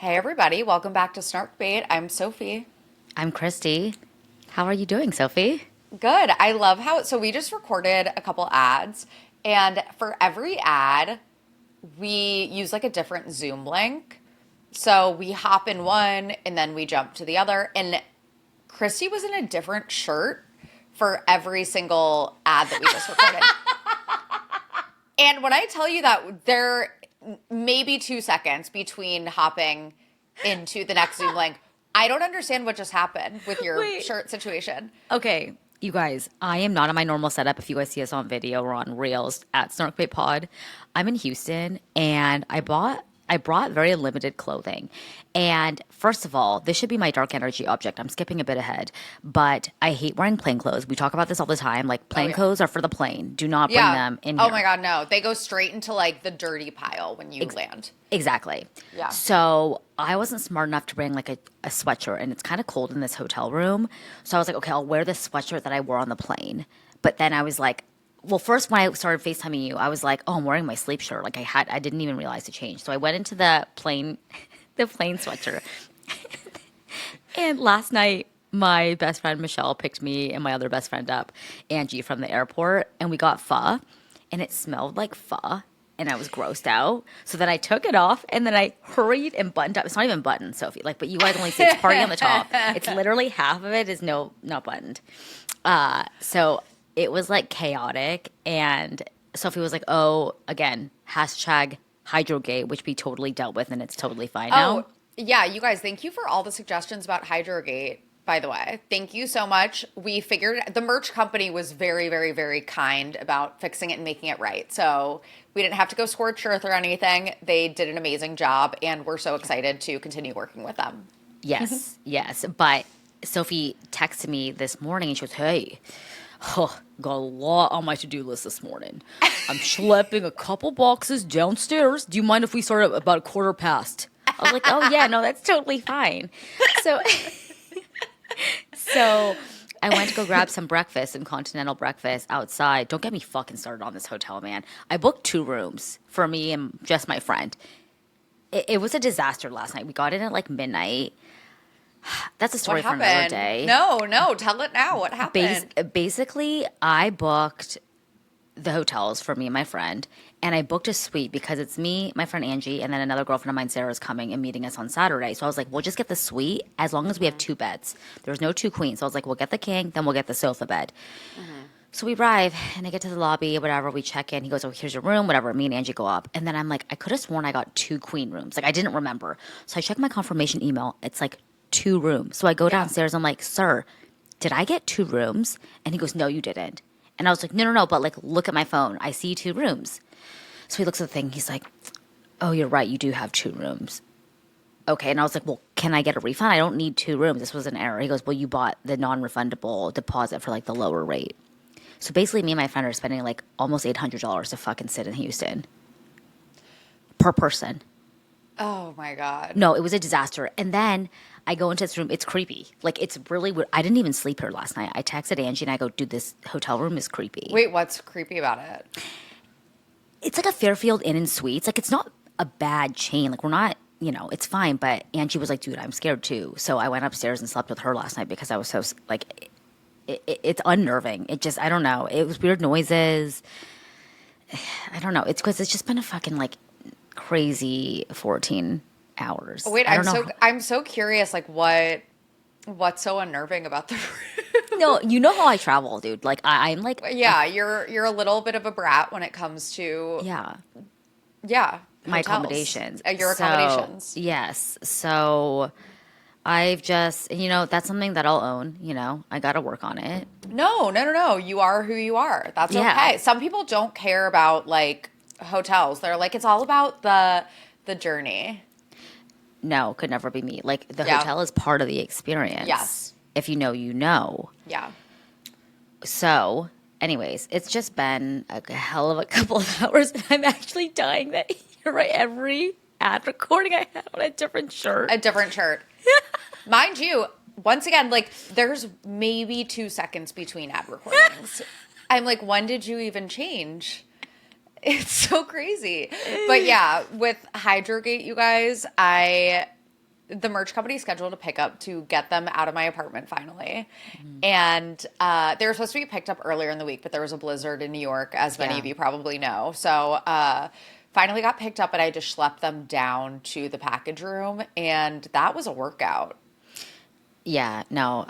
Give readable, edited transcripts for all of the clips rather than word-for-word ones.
Hey everybody, welcome back to Snark Bait. I'm Sophie. I'm Christy. How are you doing, Sophie? Good. I love so we just recorded a couple ads, and for every ad, we use like a different Zoom link. So we hop in one and then we jump to the other. And Christy was in a different shirt for every single ad that we just recorded. And when I tell you that there may be 2 seconds between hopping into the next Zoom link, I don't understand what just happened with your Wait. shirt situation. Okay, you guys, I am not on my normal setup. If you guys see us on video or on Reels at Snarkbait Pod, I'm in Houston and I brought very limited clothing. And first of all, this should be my dark energy object. I'm skipping a bit ahead, but I hate wearing plain clothes. We talk about this all the time. Like plain Yeah. clothes are for the plane. Do not bring Yeah. them in Oh here. my God, no. They go straight into like the dirty pile when you land. Exactly. Yeah. So I wasn't smart enough to bring like a sweatshirt, and it's kind of cold in this hotel room. So I was like, okay, I'll wear this sweatshirt that I wore on the plane. But then I was like, well, first when I started FaceTiming you, I was like, oh, I'm wearing my sleep shirt. Like I didn't even realize to change. So I went into the plane, the plane sweatshirt. And last night, my best friend Michelle picked me and my other best friend up, Angie, from the airport, and we got pho, and it smelled like pho, and I was grossed out. So then I took it off, and then I hurried and buttoned up. It's not even buttoned, Sophie. Like, but you guys only see it's party on the top. It's literally half of it is not buttoned. So it was like chaotic, and Sophie was like, "Oh, again, hashtag Hydrogate," which we totally dealt with, and it's totally fine now. Oh, yeah, you guys, thank you for all the suggestions about Hydrogate, by the way. Thank you so much. We figured the merch company was very, very, very kind about fixing it and making it right. So we didn't have to go scorched earth or anything. They did an amazing job, and we're so excited to continue working with them. Yes, yes. But Sophie texted me this morning and she goes, "Hey, got a lot on my to-do list this morning. I'm schlepping a couple boxes downstairs. Do you mind if we start at about a quarter past?" I was like, "Oh yeah, no, that's totally fine." So, so I went to go grab some breakfast, some continental breakfast outside. Don't get me fucking started on this hotel, man. I booked 2 rooms for me and just my friend. It was a disaster last night. We got in at like midnight. That's a story What for another happened? day. No, tell it now. What happened? Basically, I booked the hotels for me and my friend, and I booked a suite because it's me, my friend Angie, and then another girlfriend of mine, Sarah, is coming and meeting us on Saturday. So I was like, we'll just get the suite as long as we have 2 beds. There's no 2 queens. So I was like, we'll get the king, then we'll get the sofa bed. So we arrive, and I get to the lobby, whatever, we check in. He goes, oh, here's your room, whatever. Me and Angie go up. And then I'm like, I could have sworn I got 2 queen rooms. Like, I didn't remember. So I check my confirmation email. It's like 2 rooms. So I go downstairs. I'm like, sir, did I get 2 rooms? And he goes, no, you didn't. And I was like, no, but like, look at my phone. I see 2 rooms. So he looks at the thing. He's like, oh, you're right. You do have 2 rooms. Okay. And I was like, well, can I get a refund? I don't need 2 rooms. This was an error. He goes, well, you bought the non-refundable deposit for like the lower rate. So basically me and my friend are spending like almost $800 to fucking sit in Houston per person. Oh my God. No, it was a disaster. And then I go into this room. It's creepy. Like, it's really weird. I didn't even sleep here last night. I texted Angie and I go, dude, this hotel room is creepy. Wait, what's creepy about it? It's like a Fairfield Inn and Suites. Like, it's not a bad chain. Like, we're not, it's fine. But Angie was like, dude, I'm scared too. So I went upstairs and slept with her last night because I was so, like, it's unnerving. It just, I don't know. It was weird noises. I don't know. It's because it's just been a fucking, like, crazy 14 hours. Wait, I don't know. I'm so curious, like what's so unnerving about the room? No, you know how I travel, dude. Like, I'm like, Yeah, you're a little bit of a brat when it comes to yeah, yeah, my hotels. accommodations. Your accommodations. Yes. So I've just, that's something that I'll own. I got to work on it. No. You are who you are. That's Yeah. okay. Some people don't care about like hotels. They're like, it's all about the journey. No, could never be me. Like, the Yeah. hotel is part of the experience. Yes. If you know, you know. Yeah. So, anyways, it's just been a hell of a couple of hours, and I'm actually dying that you're right. Every ad recording I had on a different shirt. A different shirt. Mind you, once again, like there's maybe 2 seconds between ad recordings. I'm like, when did you even change? It's so crazy. But yeah, with Hydrogate, you guys, I the merch company scheduled a pickup to get them out of my apartment finally. And they were supposed to be picked up earlier in the week, but there was a blizzard in New York, as many Yeah. of you probably know. So finally got picked up, and I just schlepped them down to the package room, and that was a workout. Yeah, no,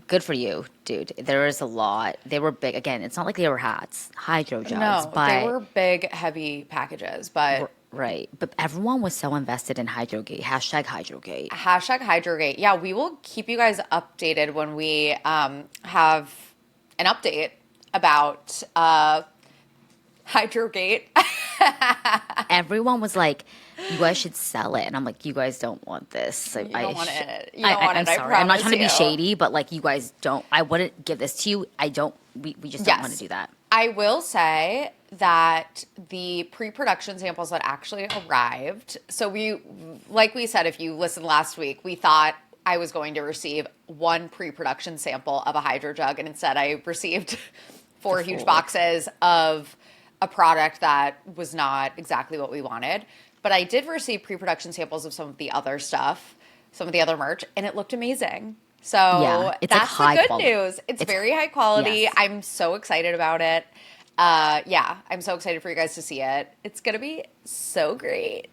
good for you, dude. There is a lot. They were big. Again, it's not like they were hats, hydro jugs, No, they but were big, heavy packages, but right. But everyone was so invested in Hydrogate. Hashtag Hydrogate. hashtag Hydrogate. Yeah, we will keep you guys updated when we have an update about Hydrogate. Everyone was like, "You guys should sell it," and I'm like, "You guys don't want this." So You don't want it. You I, don't want I'm it. I sorry. I'm not promise trying to be you. shady, but like, you guys don't. I wouldn't give this to you. I don't. We just don't want to do that. I will say that the pre-production samples that actually arrived, so like we said, if you listened last week, we thought I was going to receive one pre-production sample of a hydro jug, and instead I received four huge boxes of a product that was not exactly what we wanted. But I did receive pre-production samples of some of the other stuff, some of the other merch, and it looked amazing. So Yeah, it's like that's high the good quality. news. It's very high quality. Yes. I'm so excited about it. Yeah, I'm so excited for you guys to see it. It's going to be so great.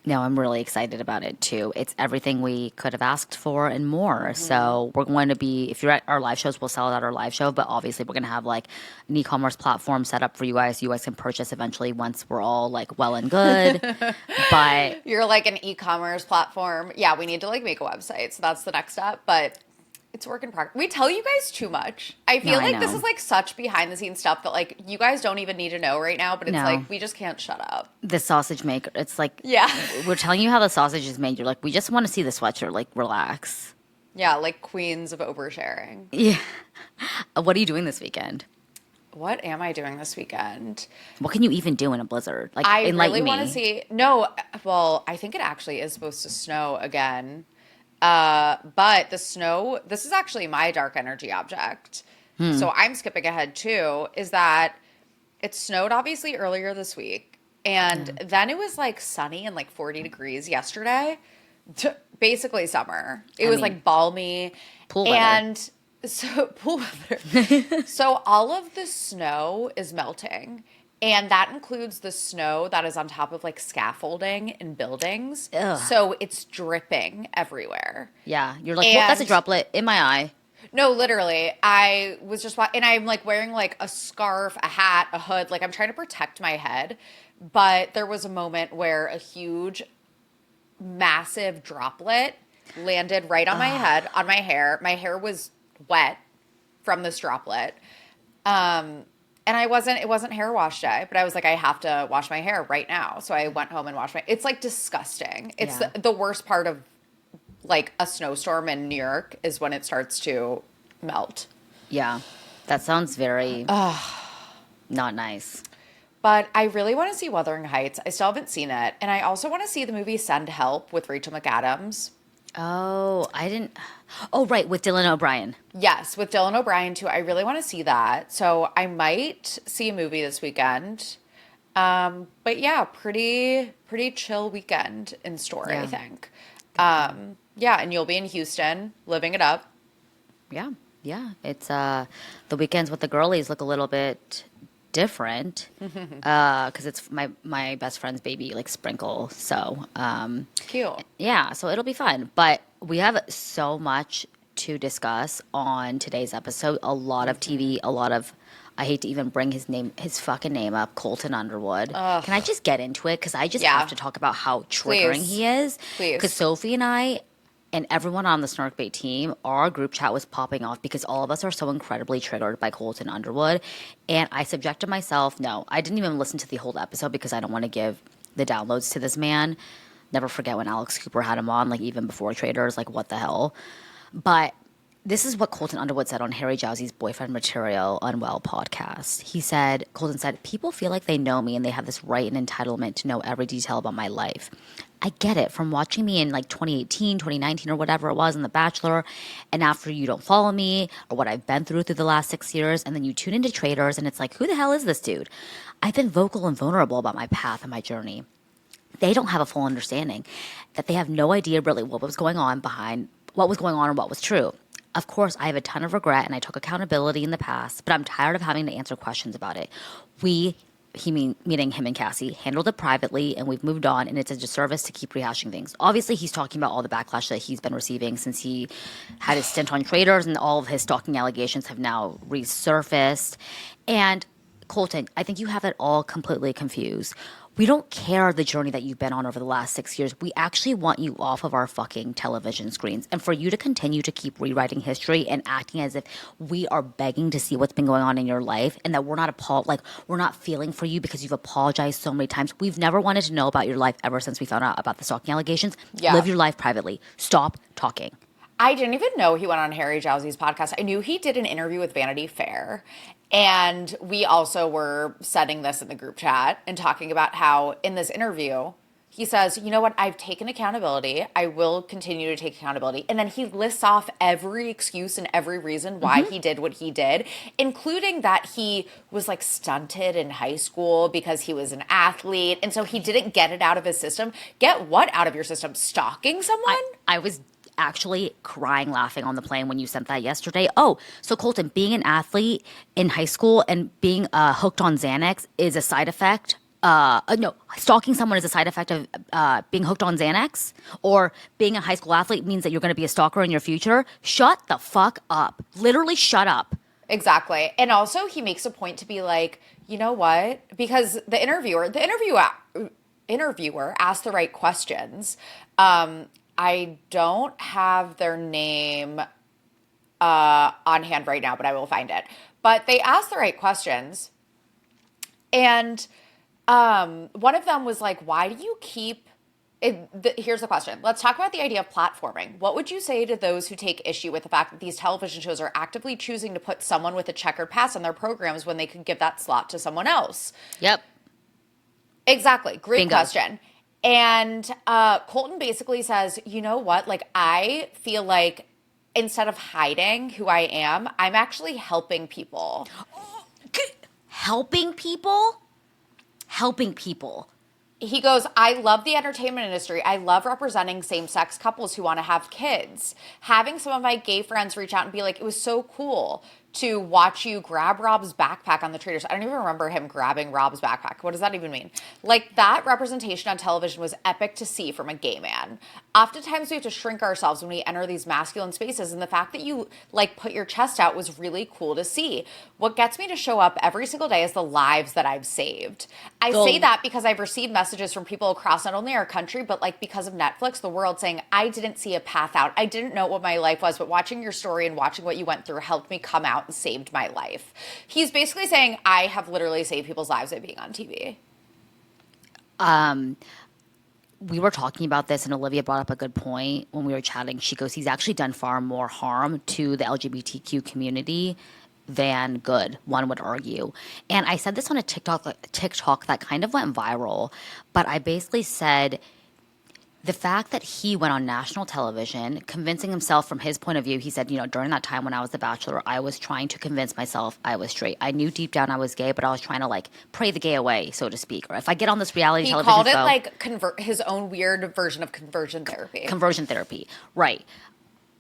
No, I'm really excited about it too. It's everything we could have asked for and more. So we're going to be, if you're at our live shows, we'll sell it at our live show. But obviously, we're going to have like an e-commerce platform set up for you guys. You guys can purchase eventually once we're all like well and good. But You're like an e-commerce platform. Yeah, we need to like make a website. So that's the next step. But it's work in progress. We tell you guys too much. I feel No, I like this know. is like such behind the scenes stuff that like you guys don't even need to know right now. But it's No. like we just can't shut up. the sausage maker, it's like, Yeah. we're telling you how the sausage is made. You're like, we just want to see the sweatshirt. Like, relax. Yeah, like queens of oversharing. Yeah. What are you doing this weekend? What am I doing this weekend? What can you even do in a blizzard? Like, I enlighten really me. want to see. No, well, I think it actually is supposed to snow again. But the snow, this is actually my dark energy object. So I'm skipping ahead too, is that it snowed obviously earlier this week. And then it was like sunny and like 40 degrees yesterday. Basically summer. It was mean, like balmy. pool weather. And so pool weather. So all of the snow is melting. And that includes the snow that is on top of like scaffolding in buildings. Ugh. So it's dripping everywhere. Yeah. You're like, well, that's a And- droplet in my eye. No, literally. I was just, and I'm like wearing like a scarf, a hat, a hood. Like I'm trying to protect my head. But there was a moment where a huge, massive droplet landed right on my head, on my hair. My hair was wet from this droplet. And it wasn't hair wash day, but I was like, I have to wash my hair right now. So I went home and washed it's like disgusting. It's Yeah. the worst part of like a snowstorm in New York is when it starts to melt. Yeah. That sounds very not nice. But I really want to see Wuthering Heights. I still haven't seen it. And I also want to see the movie Send Help with Rachel McAdams. Oh, I didn't. Oh, right. With Dylan O'Brien. Yes, with Dylan O'Brien too. I really want to see that. So I might see a movie this weekend. But yeah, pretty chill weekend in store, I Yeah. think. Yeah, and you'll be in Houston, living it up. Yeah. Yeah. It's the weekends with the girlies look a little bit different because it's my best friend's baby, like Sprinkle. So Cute. yeah, so it'll be fun. But we have so much to discuss on today's episode. A lot of TV, a lot of, I hate to even bring his fucking name up, Colton Underwood. Can I just get into it? Because I just Yeah. have to talk about how triggering Please. he is. Please. Because Sophie and I and everyone on the Snarkbait team, our group chat was popping off because all of us are so incredibly triggered by Colton Underwood. And I subjected myself, no, I didn't even listen to the whole episode because I don't want to give the downloads to this man. Never forget when Alex Cooper had him on, like even before Traitors, like what the hell. But this is what Colton Underwood said on Harry Jowsey's Boyfriend Material Unwell podcast. Colton said, people feel like they know me and they have this right and entitlement to know every detail about my life. I get it from watching me in like 2018, 2019 or whatever it was in The Bachelor. And after you don't follow me or what I've been through the last 6 years. And then you tune into Traitors and it's like, who the hell is this dude? I've been vocal and vulnerable about my path and my journey. they don't have a full understanding, that they have no idea really what was going on or what was true. Of course, I have a ton of regret and I took accountability in the past, but I'm tired of having to answer questions about it. Meaning him and Cassie, handled it privately and we've moved on, and it's a disservice to keep rehashing things. Obviously, he's talking about all the backlash that he's been receiving since he had his stint on Traitors, and all of his stalking allegations have now resurfaced. And Colton, I think you have it all completely confused. We don't care the journey that you've been on over the last 6 years. We actually want you off of our fucking television screens. And for you to continue to keep rewriting history and acting as if we are begging to see what's been going on in your life, and that we're not feeling for you because you've apologized so many times. We've never wanted to know about your life ever since we found out about the stalking allegations. Yeah. Live your life privately. Stop talking. I didn't even know he went on Harry Jowsey's podcast. I knew he did an interview with Vanity Fair. And we also were setting this in the group chat and talking about how in this interview, he says, you know what, I've taken accountability. I will continue to take accountability. And then he lists off every excuse and every reason why he did what he did, including that he was like stunted in high school because he was an athlete. And so he didn't get it out of his system. Get what out of your system? Stalking someone? I was actually crying laughing on the plane when you sent that yesterday. Oh, so Colton, being an athlete in high school and being hooked on Xanax is a side effect. No, stalking someone is a side effect of being hooked on Xanax, or being a high school athlete means that you're going to be a stalker in your future. Shut the fuck up. Literally shut up. Exactly. And also he makes a point to be like, you know what? Because the interviewer asked the right questions. I don't have their name on hand right now, but I will find it. But they asked the right questions. And one of them was like, why do you keep... Here's the question. Let's talk about the idea of platforming. What would you say to those who take issue with the fact that these television shows are actively choosing to put someone with a checkered past on their programs when they could give that slot to someone else? Yep. Exactly. Great Bingo. question. And Colton basically says, you know what? Like, I feel like instead of hiding who I am, I'm actually helping people. Helping people? Helping people. He goes, I love the entertainment industry. I love representing same-sex couples who want to have kids. Having some of my gay friends reach out and be like, it was so cool to watch you grab Rob's backpack on the Traitors. I don't even remember him grabbing Rob's backpack. What does that even mean? Like, that representation on television was epic to see from a gay man. Oftentimes we have to shrink ourselves when we enter these masculine spaces, and the fact that you like put your chest out was really cool to see. What gets me to show up every single day is the lives that I've saved. I say that because I've received messages from people across not only our country, but like because of Netflix, the world, saying, I didn't see a path out. I didn't know what my life was, but watching your story and watching what you went through helped me come out and saved my life. He's basically saying, I have literally saved people's lives by being on TV. We were talking about this, and Olivia brought up a good point when we were chatting. She goes, he's actually done far more harm to the LGBTQ community than good, one would argue. And I said this on a TikTok that kind of went viral, but I basically said, the fact that he went on national television, convincing himself from his point of view, he said, during that time when I was The Bachelor, I was trying to convince myself I was straight. I knew deep down I was gay, but I was trying to like pray the gay away, so to speak. Or if I get on this reality television show. He called it like his own weird version of conversion therapy. Conversion therapy, right.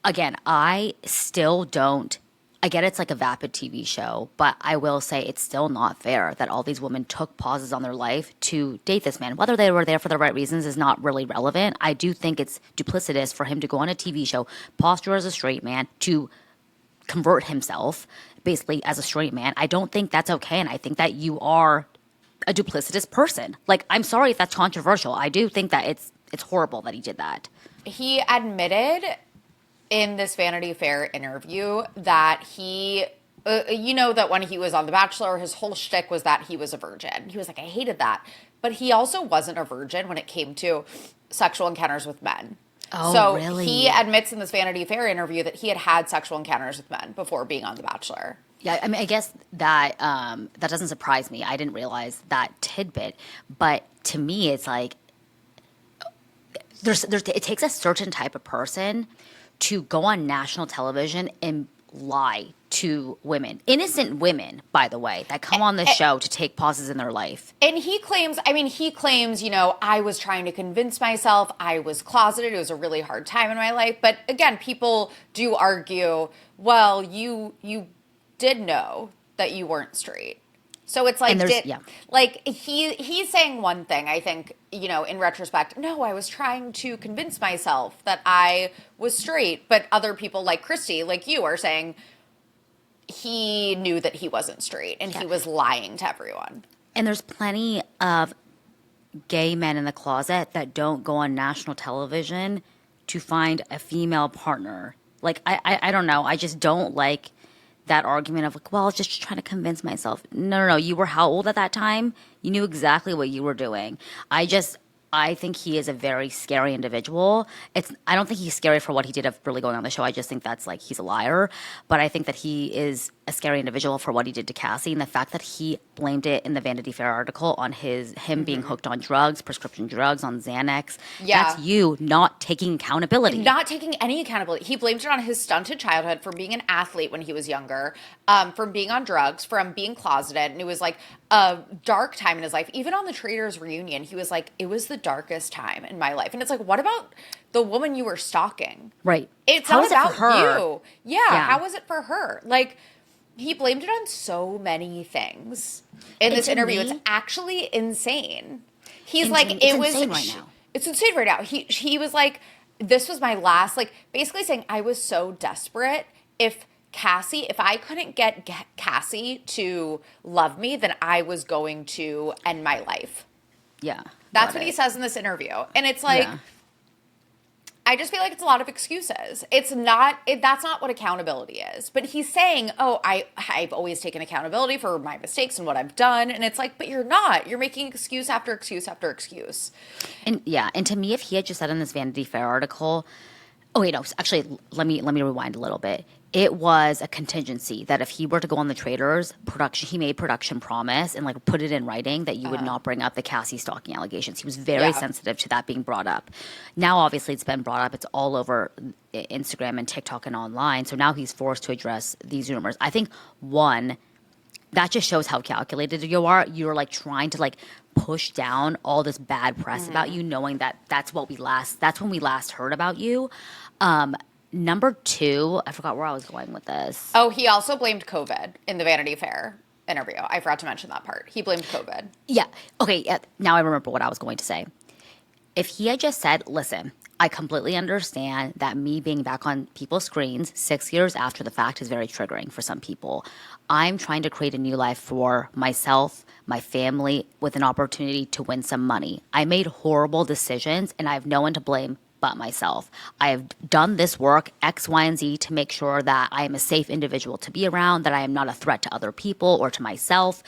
Again, I still don't. I get it's like a vapid TV show, but I will say it's still not fair that all these women took pauses on their life to date this man. Whether they were there for the right reasons is not really relevant. I do think it's duplicitous for him to go on a TV show, posture as a straight man, to convert himself basically as a straight man. I don't think that's okay, and I think that you are a duplicitous person. Like, I'm sorry if that's controversial. I do think that it's horrible that he did that. He admitted in this Vanity Fair interview that he, that when he was on The Bachelor, his whole shtick was that he was a virgin. He was like, I hated that. But he also wasn't a virgin when it came to sexual encounters with men. Oh, so really? He admits in this Vanity Fair interview that he had sexual encounters with men before being on The Bachelor. Yeah, I mean, I guess that that doesn't surprise me. I didn't realize that tidbit. But to me, it's like, it takes a certain type of person to go on national television and lie to women, innocent women, by the way, that come on this show to take pauses in their life. And he claims, I was trying to convince myself I was closeted. It was a really hard time in my life. But again, people do argue, well, you did know that you weren't straight. So it's like, he's saying one thing, I think, in retrospect, no, I was trying to convince myself that I was straight. But other people like Christy, like you, are saying he knew that he wasn't straight and he was lying to everyone. And there's plenty of gay men in the closet that don't go on national television to find a female partner. Like, I don't know. I just don't like that argument of like, well, I was just trying to convince myself. No. You were how old at that time? You knew exactly what you were doing. I think he is a very scary individual. I don't think he's scary for what he did of really going on the show. I just think that's like, he's a liar. But I think that he is a scary individual for what he did to Cassie, and the fact that he blamed it in the Vanity Fair article on him being hooked on drugs, prescription drugs, on Xanax. Yeah. That's you not taking accountability. Not taking any accountability. He blamed it on his stunted childhood, from being an athlete when he was younger, from being on drugs, from being closeted. And it was like a dark time in his life. Even on the Traitors reunion, he was like, it was the darkest time in my life. And it's like, what about the woman you were stalking? Right. It's not about you. Yeah. How was it for her? Like, he blamed it on so many things in this interview. It's actually insane. He's like, it was insane right now. It's insane right now. He was like, this was my last, like, basically saying I was so desperate. If I couldn't get Cassie to love me, then I was going to end my life. Yeah. That's what he says in this interview. And it's like, I just feel like it's a lot of excuses. That's not what accountability is. But he's saying, oh, I've always taken accountability for my mistakes and what I've done. And it's like, but you're not. You're making excuse after excuse after excuse. And to me, if he had just said in this Vanity Fair article, oh wait, no, actually, let me rewind a little bit. It was a contingency that if he were to go on the Traitors he made production promise and like put it in writing that you would not bring up the Cassie stalking allegations. He was very sensitive to that being brought up. Now, obviously, it's been brought up. It's all over Instagram and TikTok and online. So now he's forced to address these rumors. I think that just shows how calculated you are. You're like trying to like push down all this bad press about you, knowing that that's when we last heard about you. Number two, I forgot where I was going with this. Oh, he also blamed COVID in the Vanity Fair interview. I forgot to mention that part. He blamed COVID. Yeah. Okay. Now I remember what I was going to say. If he had just said, listen, I completely understand that me being back on people's screens 6 years after the fact is very triggering for some people. I'm trying to create a new life for myself, my family, with an opportunity to win some money. I made horrible decisions and I have no one to blame but myself. I have done this work, X, Y, and Z, to make sure that I am a safe individual to be around, that I am not a threat to other people or to myself.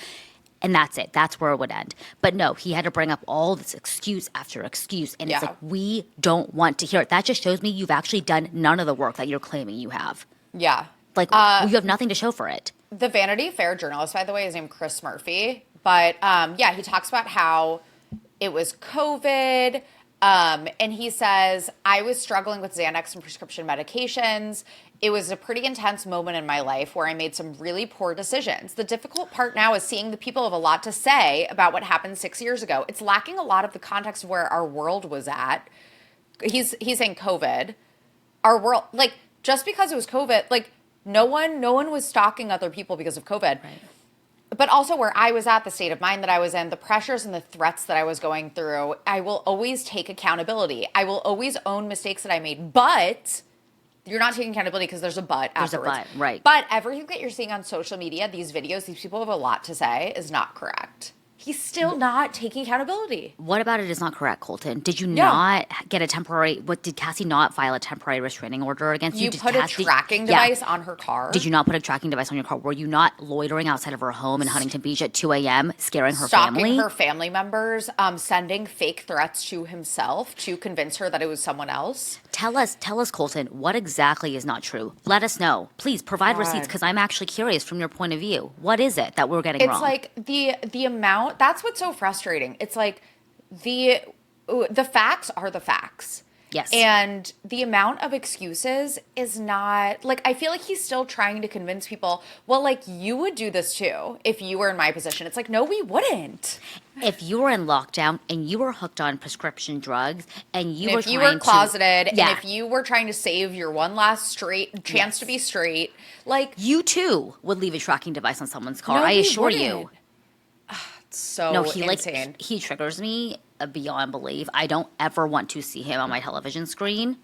And that's it. That's where it would end. But no, he had to bring up all this excuse after excuse. And it's like, we don't want to hear it. That just shows me you've actually done none of the work that you're claiming you have. Yeah. Like, you have nothing to show for it. The Vanity Fair journalist, by the way, is named Chris Murphy. But he talks about how it was COVID. And he says, I was struggling with Xanax and prescription medications. It was a pretty intense moment in my life where I made some really poor decisions. The difficult part now is seeing the people have a lot to say about what happened 6 years ago. It's lacking a lot of the context of where our world was at. He's saying COVID. Our world, like, just because it was COVID, like, no one was stalking other people because of COVID. Right. But also where I was at, the state of mind that I was in, the pressures and the threats that I was going through, I will always take accountability. I will always own mistakes that I made. But you're not taking accountability because there's a but afterwards. There's a but, right. But everything that you're seeing on social media, these videos, these people have a lot to say, is not correct. He's still not taking accountability. What about it is not correct, Colton? Did you not get a temporary, did Cassie not file a temporary restraining order against you? You put a tracking device on her car? Did you not put a tracking device on your car? Were you not loitering outside of her home in Huntington Beach at 2 a.m., scaring her family? Stalking her family members, sending fake threats to himself to convince her that it was someone else? Tell us, Colton, what exactly is not true? Let us know. Please provide receipts because I'm actually curious from your point of view. What is it that we're getting wrong? It's like the amount. That's what's so frustrating. It's like the facts are the facts. Yes. And the amount of excuses is not like, I feel like he's still trying to convince people, well, like, you would do this too if you were in my position. It's like, no, we wouldn't. If you were in lockdown and you were hooked on prescription drugs and you And were if you were trying closeted to, yeah, and if you were trying to save your one last straight chance to be straight, like, you too would leave a tracking device on someone's car. no, I we assure wouldn't. you. So No, he insane. he triggers me beyond belief. I don't ever want to see him on my television screen.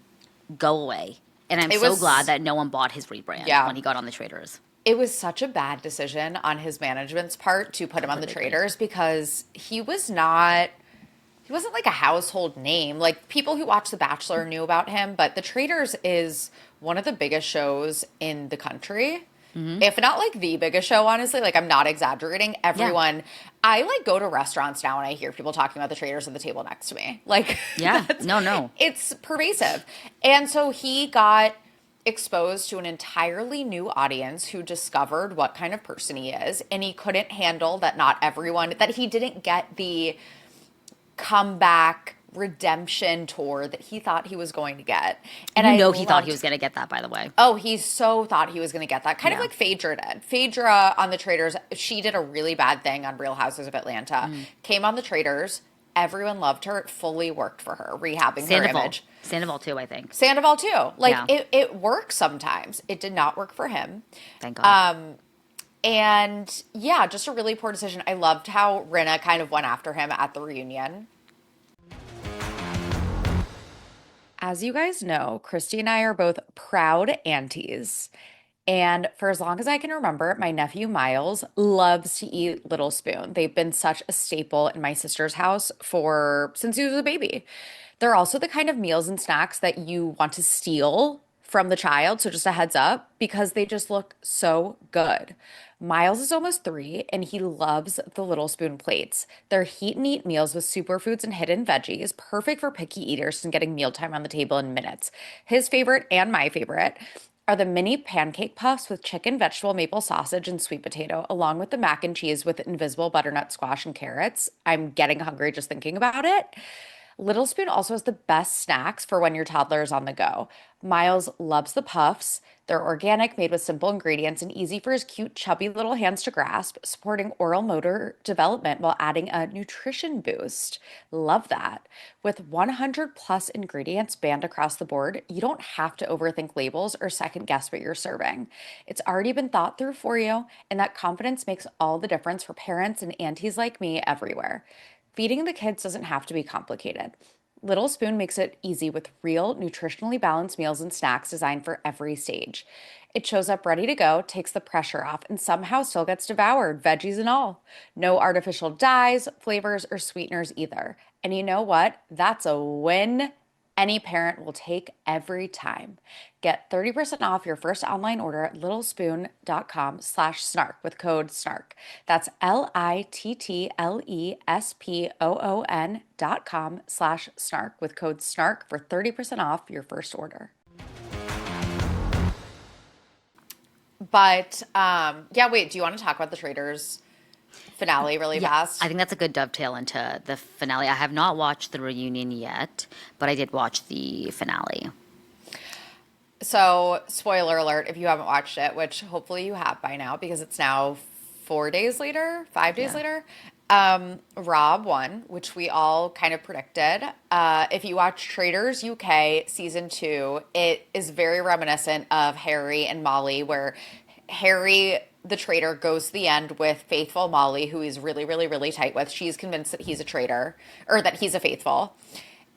Go away. And I'm It so was- glad that no one bought his rebrand Yeah. when he got on the Traitors. It was such a bad decision on his management's part to put him on the Completely. Traitors because he wasn't like a household name. Like, people who watch The Bachelor knew about him, but The Traitors is one of the biggest shows in the country. If not like the biggest show, honestly. Like, I'm not exaggerating. Everyone, I like go to restaurants now and I hear people talking about the Traitors at the table next to me. Like, Yeah. No. it's pervasive. And so he got exposed to an entirely new audience who discovered what kind of person he is, and he couldn't handle that that he didn't get the comeback redemption tour that he thought he was going to get. And He thought he was going to get that, by the way. Oh, he so thought he was going to get that. Kind of Yeah. like Phaedra did. Phaedra on the Traitors, she did a really bad thing on Real Houses of Atlanta. Came on the Traitors. Everyone loved her. It fully worked for her, rehabbing her image. Sandoval too, I think. Sandoval too. Like, Yeah. it works sometimes. It did not work for him. Thank God. And yeah, just a really poor decision. I loved how Rinna kind of went after him at the reunion. As you guys know, Christy and I are both proud aunties. And for as long as I can remember, my nephew Miles loves to eat Little Spoon. They've been such a staple in my sister's house since he was a baby. They're also the kind of meals and snacks that you want to steal from the child. So just a heads up, because they just look so good. Miles is almost 3 and he loves the Little Spoon plates. They're heat and eat meals with superfoods and hidden veggies, perfect for picky eaters and getting mealtime on the table in minutes. His favorite and my favorite are the mini pancake puffs with chicken, vegetable, maple sausage, and sweet potato, along with the mac and cheese with invisible butternut squash and carrots. I'm getting hungry just thinking about it. Little Spoon also has the best snacks for when your toddler is on the go. Miles loves the puffs. They're organic, made with simple ingredients, and easy for his cute, chubby little hands to grasp, supporting oral motor development while adding a nutrition boost. Love that. With 100 plus ingredients banned across the board, you don't have to overthink labels or second guess what you're serving. It's already been thought through for you, and that confidence makes all the difference for parents and aunties like me everywhere. Feeding the kids doesn't have to be complicated. Little Spoon makes it easy with real, nutritionally balanced meals and snacks designed for every stage. It shows up ready to go, takes the pressure off, and somehow still gets devoured, veggies and all. No artificial dyes, flavors, or sweeteners either. And you know what? That's a win any parent will take every time. Get 30% off your first online order at littlespoon.com/snark with code SNARK. That's LITTLESPOON.com/snark with code SNARK for 30% off your first order. But yeah, wait, do you want to talk about the Traitors finale really fast? I think that's a good dovetail into the finale. I have not watched the reunion yet, but I did watch the finale. So, spoiler alert, if you haven't watched it, which hopefully you have by now because it's now 5 days later, Rob won, which we all kind of predicted. If you watch Traitors UK season 2, it is very reminiscent of Harry and Molly, where Harry, the traitor, goes to the end with faithful Molly, who he's really, really, really tight with. She's convinced that he's a traitor, or that he's a faithful,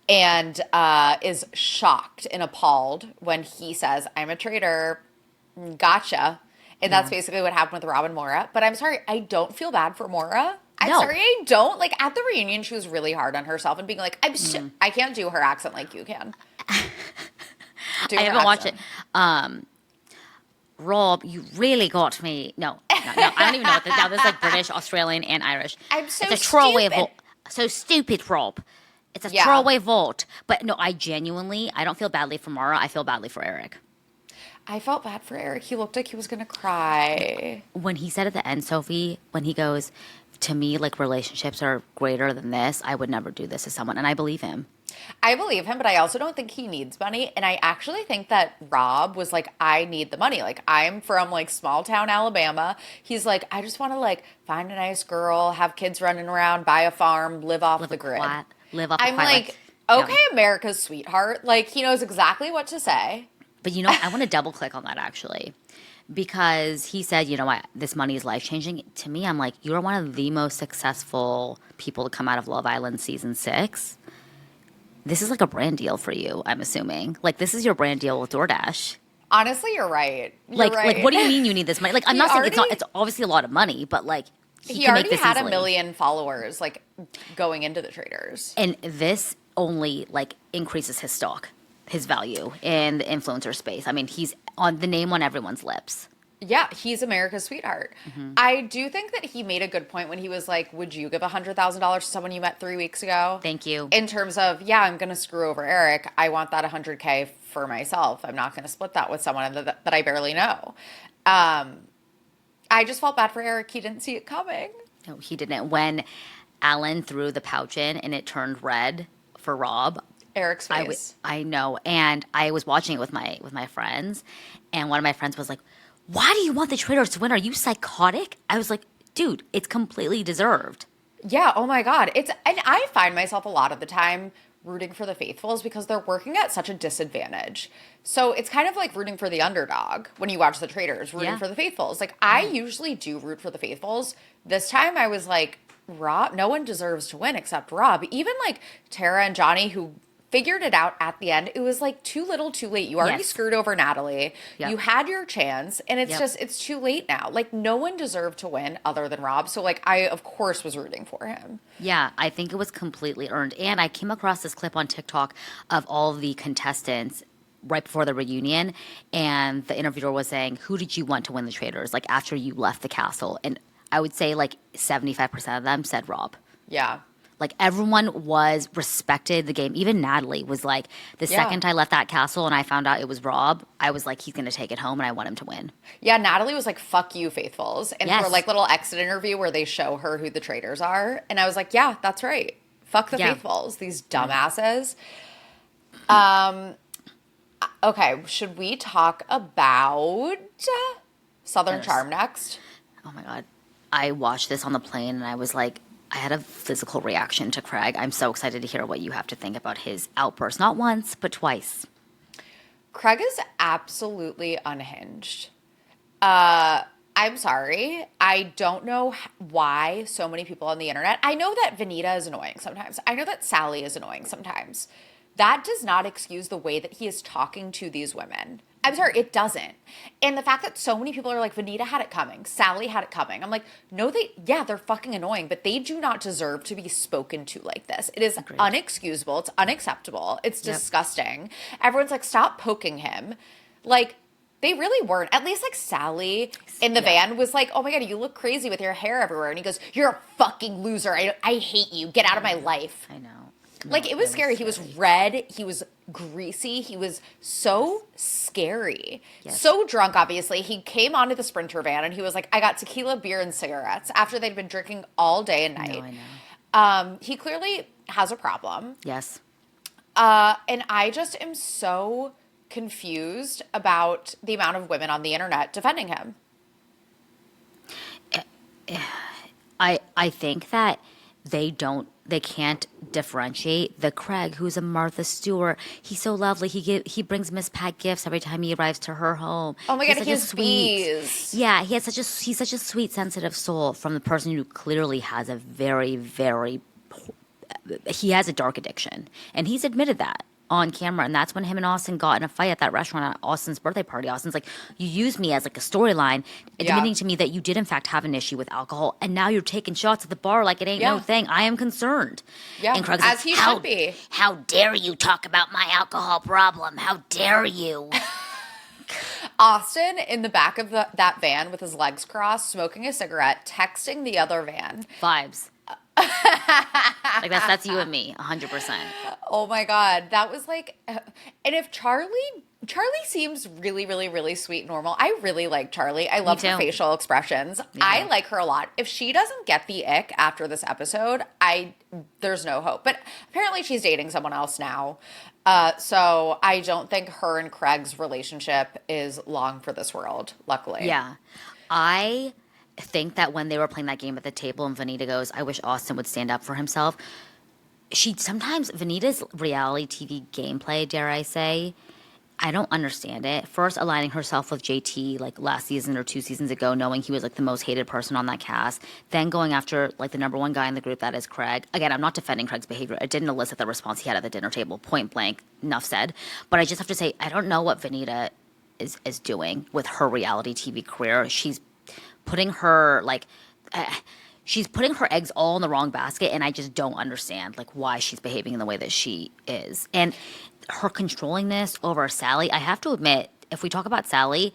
and is shocked and appalled when he says, "I'm a traitor, gotcha." And that's basically what happened with Rob and Maura. But I'm sorry, I don't feel bad for Maura. I'm No. sorry, I don't. Like, at the reunion, she was really hard on herself and being like, I can't do her accent like you can. Do I her haven't watched accent. it. Rob, you really got me. No. I don't even know what this. Now, this is like British, Australian, and Irish. I'm so it's a throwaway stupid. vote. So stupid, Rob. It's a Yeah. throwaway vote. But no, I don't feel badly for Mara. I feel badly for Eric. I felt bad for Eric. He looked like he was going to cry. When he said at the end, Sophie, when he goes, to me, like, relationships are greater than this, I would never do this to someone. And I believe him. I believe him, but I also don't think he needs money. And I actually think that Rob was like, I need the money. Like, I'm from like small town Alabama. He's like, I just want to like find a nice girl, have kids running around, buy a farm, live off the grid. Live off a I'm quiet like, life. okay, Yeah. America's sweetheart. Like, he knows exactly what to say. But I want to double click on that actually. Because he said, you know what, this money is life changing. To me, I'm like, you're one of the most successful people to come out of Love Island season 6. This is like a brand deal for you, I'm assuming. Like, this is your brand deal with DoorDash. Honestly, you're right. You're Like, right. what do you mean you need this money? Like, I'm He not saying it's not. already It's obviously a lot of money, but like, he he can make already this had easily. 1 million followers, like going into the Traitors. And this only like increases his stock, his value in the influencer space. I mean, he's on the name on everyone's lips. Yeah, he's America's sweetheart. I do think that he made a good point when he was like, would you give $100,000 to someone you met 3 weeks ago? Thank you. In terms of, yeah, I'm going to screw over Eric. I want that 100K for myself. I'm not going to split that with someone that I barely know. I just felt bad for Eric. He didn't see it coming. No, he didn't. When Alan threw the pouch in and it turned red for Rob, Eric's face. I know, and I was watching it with my friends, and one of my friends was like, "Why do you want the Traitors to win? Are you psychotic?" I was like, "Dude, it's completely deserved." Yeah, oh my God. And I find myself a lot of the time rooting for the faithfuls because they're working at such a disadvantage. So it's kind of like rooting for the underdog when you watch the Traitors, rooting Yeah. for the faithfuls. Like, I usually do root for the faithfuls. This time I was like, Rob, no one deserves to win except Rob. Even like Tara and Johnny, who figured it out at the end, it was like too little too late. You already Yes. screwed over Natalie. Yep. You had your chance, and it's Yep. just, it's too late now. Like, no one deserved to win other than Rob. So like, I of course was rooting for him. Yeah, I think it was completely earned. And I came across this clip on TikTok of all of the contestants right before the reunion, and the interviewer was saying, "Who did you want to win the Traitors?" Like after you left the castle, and I would say like 75% of them said Rob. Yeah. Like everyone was respected the game. Even Natalie was like, the Yeah. second I left that castle and I found out it was Rob, I was like, he's gonna take it home and I want him to win. Yeah, Natalie was like, fuck you, faithfuls. And Yes. her like little exit interview where they show her who the Traitors are. And I was like, yeah, that's right. Fuck the Yeah. faithfuls, these dumbasses. Okay, should we talk about Southern Yes. Charm next? Oh my god. I watched this on the plane and I was like, I had a physical reaction to Craig. I'm so excited to hear what you have to think about his outburst. Not once, but twice. Craig is absolutely unhinged. I'm sorry. I don't know why so many people on the internet. I know that Vanita is annoying sometimes. I know that Sally is annoying sometimes. That does not excuse the way that he is talking to these women. I'm sorry, it doesn't. And the fact that so many people are like, Vanita had it coming, Sally had it coming. I'm like, no, they're fucking annoying, but they do not deserve to be spoken to like this. It is Agreed. unexcusable. It's unacceptable. It's Yep. disgusting. Everyone's like, stop poking him. Like, they really weren't. At least like Sally in the van was like, oh my God, you look crazy with your hair everywhere. And he goes, you're a fucking loser. I hate you. Get out of my life. I know. Like, it was scary. He was red. He was greasy. He was so scary. Yes. So drunk, obviously. He came onto the Sprinter van and he was like, I got tequila, beer, and cigarettes after they'd been drinking all day and night. I know. He clearly has a problem. Yes. And I just am so confused about the amount of women on the internet defending him. I think that they can't differentiate the Craig who's a Martha Stewart. He's so lovely. He brings Miss Pat gifts every time he arrives to her home. Oh my God, He's he such a has bees. Yeah, he's such a sweet, sensitive soul from the person who clearly has a very, very he has a dark addiction, and he's admitted that on camera. And that's when him and Austin got in a fight at that restaurant at Austin's birthday party. Austin's like, you used me as like a storyline, admitting to me that you did in fact have an issue with alcohol, and now you're taking shots at the bar like it ain't no thing. I am concerned. Yeah, and Craig's as like, he should be. How dare you talk about my alcohol problem? How dare you? Austin in the back of that van with his legs crossed, smoking a cigarette, texting the other van. Vibes. Like that's you and me, 100%. Oh my God. That was like, and if Charlie seems really, really, really sweet and normal. I really like Charlie. I love her too. facial expressions. Me I too. like her a lot. If she doesn't get the ick after this episode, there's no hope. But apparently she's dating someone else now. So I don't think her and Craig's relationship is long for this world, luckily. Yeah. I think that when they were playing that game at the table and Vanita goes, I wish Austin would stand up for himself. Vanita's reality TV gameplay, dare I say, I don't understand it. First, aligning herself with JT like last season or 2 seasons ago, knowing he was like the most hated person on that cast. Then going after like the number one guy in the group, that is Craig. Again, I'm not defending Craig's behavior. It didn't elicit the response he had at the dinner table, point blank, enough said. But I just have to say, I don't know what Vanita is doing with her reality TV career. She's putting her she's putting her eggs all in the wrong basket, and I just don't understand like why she's behaving in the way that she is. And her controllingness over Sally, I have to admit, if we talk about Sally,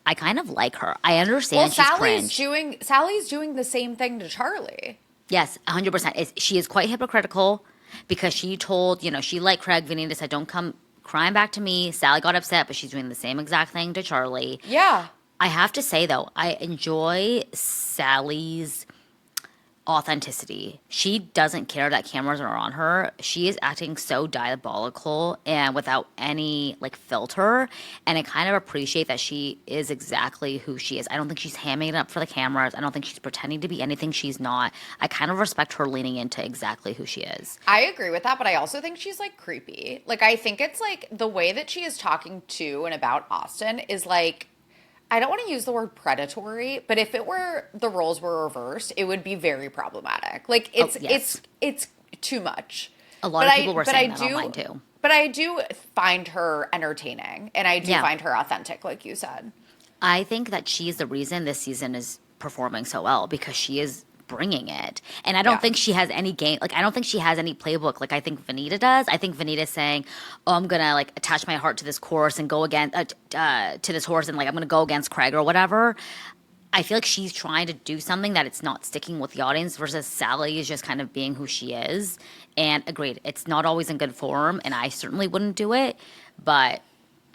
I kind of like her. I understand she's cringe. Sally's doing the same thing to Charlie. Yes, 100%. She is quite hypocritical because she told, she liked Craig. Vanita said, don't come crying back to me. Sally got upset, but she's doing the same exact thing to Charlie. Yeah. I have to say, though, I enjoy Sally's authenticity. She doesn't care that cameras are on her. She is acting so diabolical and without any filter. And I kind of appreciate that she is exactly who she is. I don't think she's hamming it up for the cameras. I don't think she's pretending to be anything she's not. I kind of respect her leaning into exactly who she is. I agree with that, but I also think she's creepy. I think it's the way that she is talking to and about Austin is I don't want to use the word predatory, but if the roles were reversed, it would be very problematic. Yes. It's too much. A lot of people were saying that online too. But I do find her entertaining, and I do find her authentic, like you said. I think that she's the reason this season is performing so well because she is bringing it. And I don't think she has any game. I don't think she has any playbook like I think Vanita does. I think Vanita's saying, oh, I'm going to attach my heart to this course and go again to this horse and I'm going to go against Craig or whatever. I feel like she's trying to do something that it's not sticking with the audience versus Sally is just kind of being who she is. And agreed, it's not always in good form and I certainly wouldn't do it, but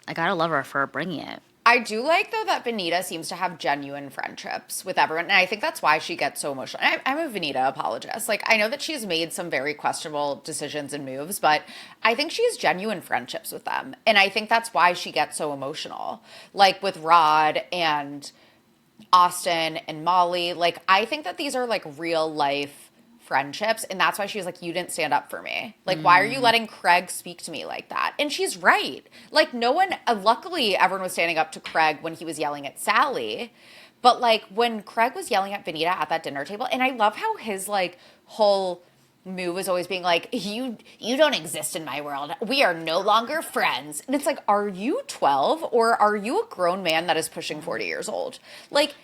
I got to love her for bringing it. I do like, though, that Vanita seems to have genuine friendships with everyone. And I think that's why she gets so emotional. And I'm a Vanita apologist. I know that she's made some very questionable decisions and moves, but I think she has genuine friendships with them. And I think that's why she gets so emotional. With Rod and Austin and Molly. I think that these are, real life friendships, and that's why she was you didn't stand up for me. Why are you letting Craig speak to me like that? And she's right. No one, luckily everyone was standing up to Craig when he was yelling at Sally, but when Craig was yelling at Vanita at that dinner table, and I love how his whole move was always being you don't exist in my world. We are no longer friends. And it's are you 12 or are you a grown man that is pushing 40 years old?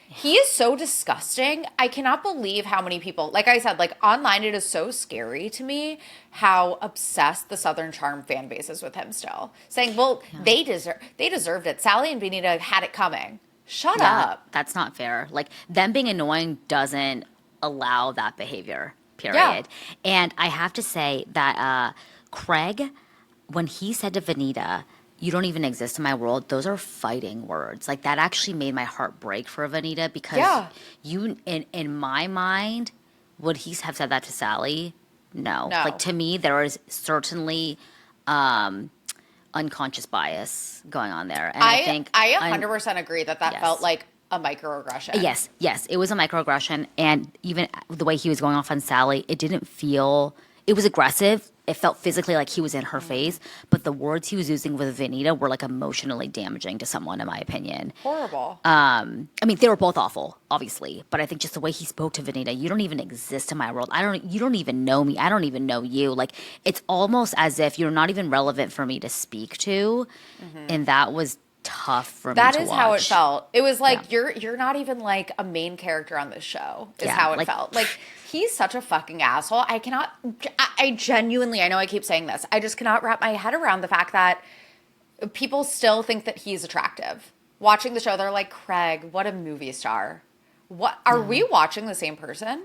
He is so disgusting. I cannot believe how many people, like I said, online it is so scary to me how obsessed the Southern Charm fan base is with him still. Saying, well, they deserved it. Sally and Benita had it coming. Shut up. That's not fair. Them being annoying doesn't allow that behavior. Period. Yeah. And I have to say that Craig, when he said to Vanita, you don't even exist in my world, those are fighting words. That actually made my heart break for Vanita because you, in my mind, would he have said that to Sally? No. To me, there is certainly unconscious bias going on there. And I think I 100% agree that felt like a microaggression. Yes, it was a microaggression, and even the way he was going off on Sally, it didn't feel. It was aggressive. It felt physically like he was in her face, but the words he was using with Vanita were emotionally damaging to someone, in my opinion. Horrible. They were both awful, obviously, but I think just the way he spoke to Vanita, you don't even exist in my world. You don't even know me. I don't even know you. It's almost as if you're not even relevant for me to speak to, and that was tough for me to watch. That is how it felt. It was you're not even a main character on this show is how it felt. He's such a fucking asshole. I genuinely, I know I keep saying this, I just cannot wrap my head around the fact that people still think that he's attractive. Watching the show, they're like, Craig, what a movie star. What are we watching the same person?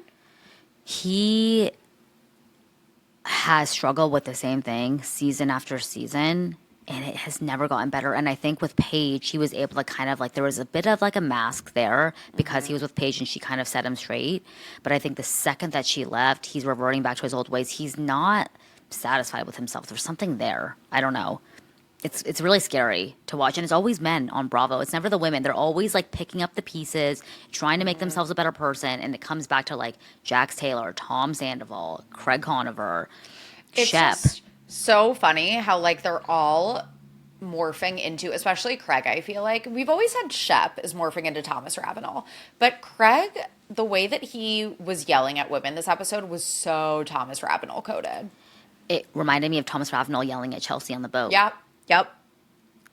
He has struggled with the same thing season after season, and it has never gotten better. And I think with Paige, he was able to kind of like, there was a bit of like a mask there because he was with Paige and she kind of set him straight. But I think the second that she left, he's reverting back to his old ways. He's not satisfied with himself. There's something there. I don't know. It's really scary to watch, and it's always men on Bravo. It's never the women. They're always like picking up the pieces, trying to make themselves a better person, and it comes back to like Jax Taylor, Tom Sandoval, Craig Conover, It's Shep. just so funny how like they're all morphing into, especially Craig. I feel like we've always had Shep is morphing into Thomas Ravenel, but Craig, the way that he was yelling at women this episode was so Thomas Ravenel coded. It reminded me of Thomas Ravenel yelling at Chelsea on the boat. Yep.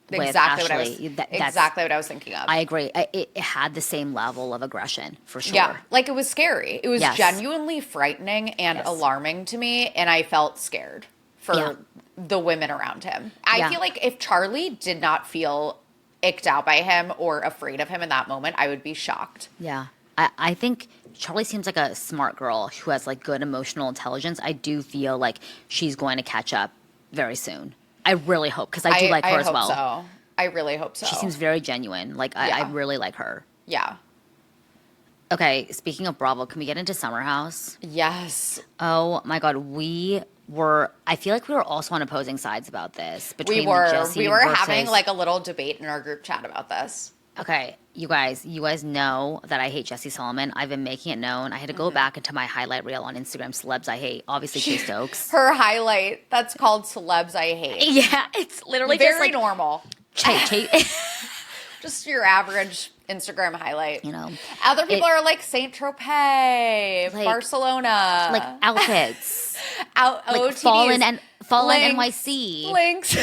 With Exactly what I was. Ashley. That's exactly what I was thinking of. I agree. It had the same level of aggression for sure. Yeah, like it was scary. It was Yes. genuinely frightening and Yes. alarming to me, and I felt scared for Yeah. the women around him. I Yeah. feel like if Charlie did not feel icked out by him or afraid of him in that moment, I would be shocked. Yeah. I think Charlie seems like a smart girl who has like good emotional intelligence. I do feel like she's going to catch up very soon. I really hope, because I do like her as well. So. I really hope so. She seems very genuine. Like, I really like her. Yeah. Okay, speaking of Bravo, can we get into Summer House? Yes. Oh my God, I feel like we were also on opposing sides about this. Between We were. Jesse We were versus, having like a little debate in our group chat about this. Okay, you guys know that I hate Jesse Solomon. I've been making it known. I had to go back into my highlight reel on Instagram, celebs I hate. Obviously, Chase Stokes. Her highlight, that's called Celebs I Hate. Yeah, it's literally Very just like normal. Chase. Just your average Instagram highlight. You know, Other people are like Saint Tropez, Like- Barcelona, like outfits, out like OTDs, fallen links, NYC. links.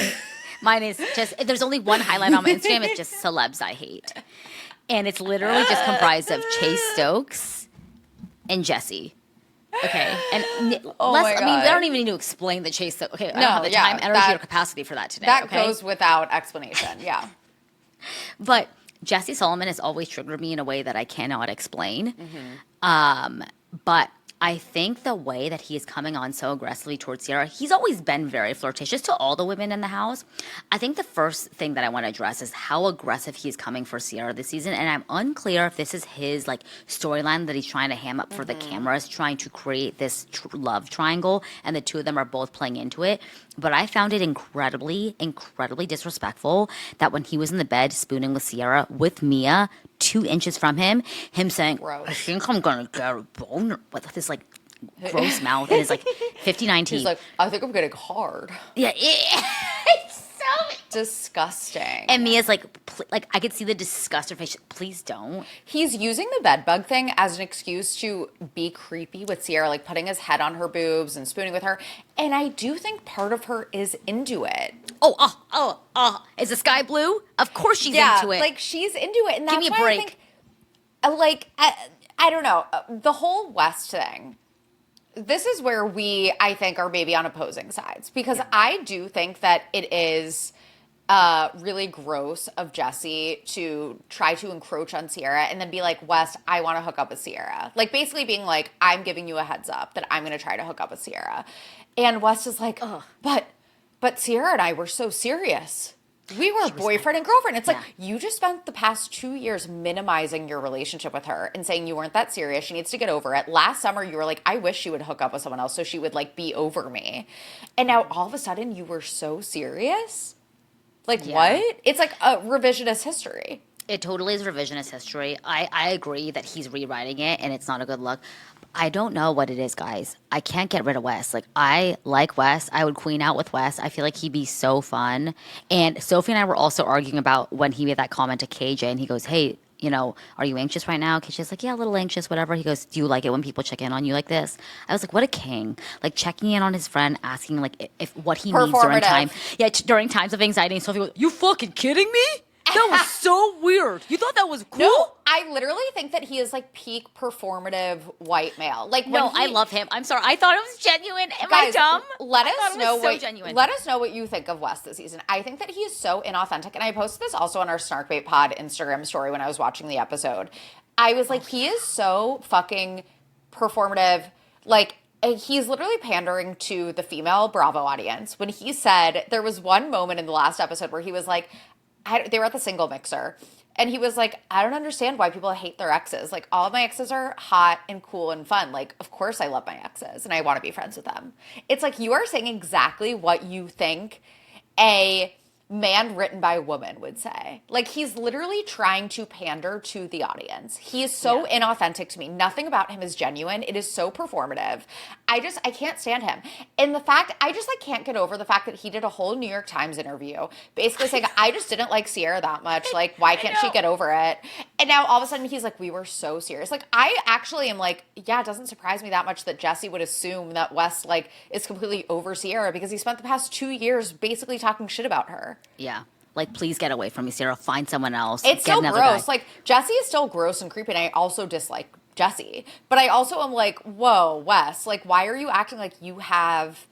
Mine is just, there's only one highlight on my Instagram. It's just celebs I hate. And it's literally just comprised of Chase Stokes and Jesse. Okay. And Oh my I mean, God. I don't even need to explain the Chase Stokes. Okay. I No, don't have the yeah, time, energy, that- or capacity for that today. That okay? goes without explanation. Yeah. But Jesse Solomon has always triggered me in a way that I cannot explain. But I think the way that he is coming on so aggressively towards Sierra, he's always been very flirtatious to all the women in the house. I think the first thing that I want to address is how aggressive he's coming for Sierra this season. And I'm unclear if this is his like storyline that he's trying to ham up for the cameras, trying to create this love triangle. And the two of them are both playing into it. But I found it incredibly, incredibly disrespectful that when he was in the bed spooning with Sierra with Mia, 2 inches from him saying, Gross. I think I'm going to get a boner with this like gross mouth and his like 59 teeth. He's like, I think I'm getting hard. Yeah, it's so Disgusting. And Mia's like, I could see the disgust in her face. Please don't. He's using the bed bug thing as an excuse to be creepy with Sierra, like putting his head on her boobs and spooning with her. And I do think part of her is into it. Is the sky blue? Of course she's Yeah, into it. like she's into it. And that's me a why break. I think, I don't know, the whole West thing. This is where I think, are maybe on opposing sides. Because I do think that it is really gross of Jesse to try to encroach on Sierra and then be like, West, I want to hook up with Sierra. Like basically being like, I'm giving you a heads up that I'm going to try to hook up with Sierra. And West is like, but Sierra and I were so serious. We were boyfriend and girlfriend. It's like, you just spent the past 2 years minimizing your relationship with her and saying you weren't that serious. She needs to get over it. Last summer, you were like, I wish she would hook up with someone else so she would like be over me. And now all of a sudden you were so serious? Like what? It's like a revisionist history. It totally is revisionist history. I agree that he's rewriting it and it's not a good look. I don't know what it is, guys. I can't get rid of Wes. Like, I like Wes. I would queen out with Wes. I feel like he'd be so fun. And Sophie and I were also arguing about when he made that comment to KJ and he goes, hey, you know, are you anxious right now? KJ's like, yeah, a little anxious, whatever. He goes, do you like it when people check in on you like this? I was like, what a king. Like, checking in on his friend, asking, like, if what he needs during time. Yeah, during times of anxiety. And Sophie goes, you fucking kidding me? That was so weird. You thought that was cool? No, I literally think that he is like peak performative white male. Like, no, I love him. I'm sorry. I thought it was genuine. Am guys, I dumb? Let I us thought it know was so what genuine. Let us know what you think of Wes this season. I think that he is so inauthentic, and I posted this also on our Snarkbait Pod Instagram story when I was watching the episode. I was like, he is so fucking performative. Like, he's literally pandering to the female Bravo audience when he said there was one moment in the last episode where he was like, they were at the single mixer. And he was like, I don't understand why people hate their exes. Like, all of my exes are hot and cool and fun. Like, of course I love my exes and I want to be friends with them. It's like you are saying exactly what you think a man written by a woman would say. Like, he's literally trying to pander to the audience. He is so inauthentic to me. Nothing about him is genuine. It is so performative. I can't stand him. And the fact, I just like can't get over the fact that he did a whole New York Times interview basically saying, I just didn't like Sierra that much. Like, why can't she get over it? And now all of a sudden he's like, we were so serious. Like, I actually am like, yeah, it doesn't surprise me that much that Jesse would assume that Wes like is completely over Sierra because he spent the past 2 years basically talking shit about her. Yeah. Like, please get away from me, Sarah. Find someone else. It's so gross. Like, Jesse is still gross and creepy, and I also dislike Jesse. But I also am like, whoa, Wes, like, why are you acting like you have,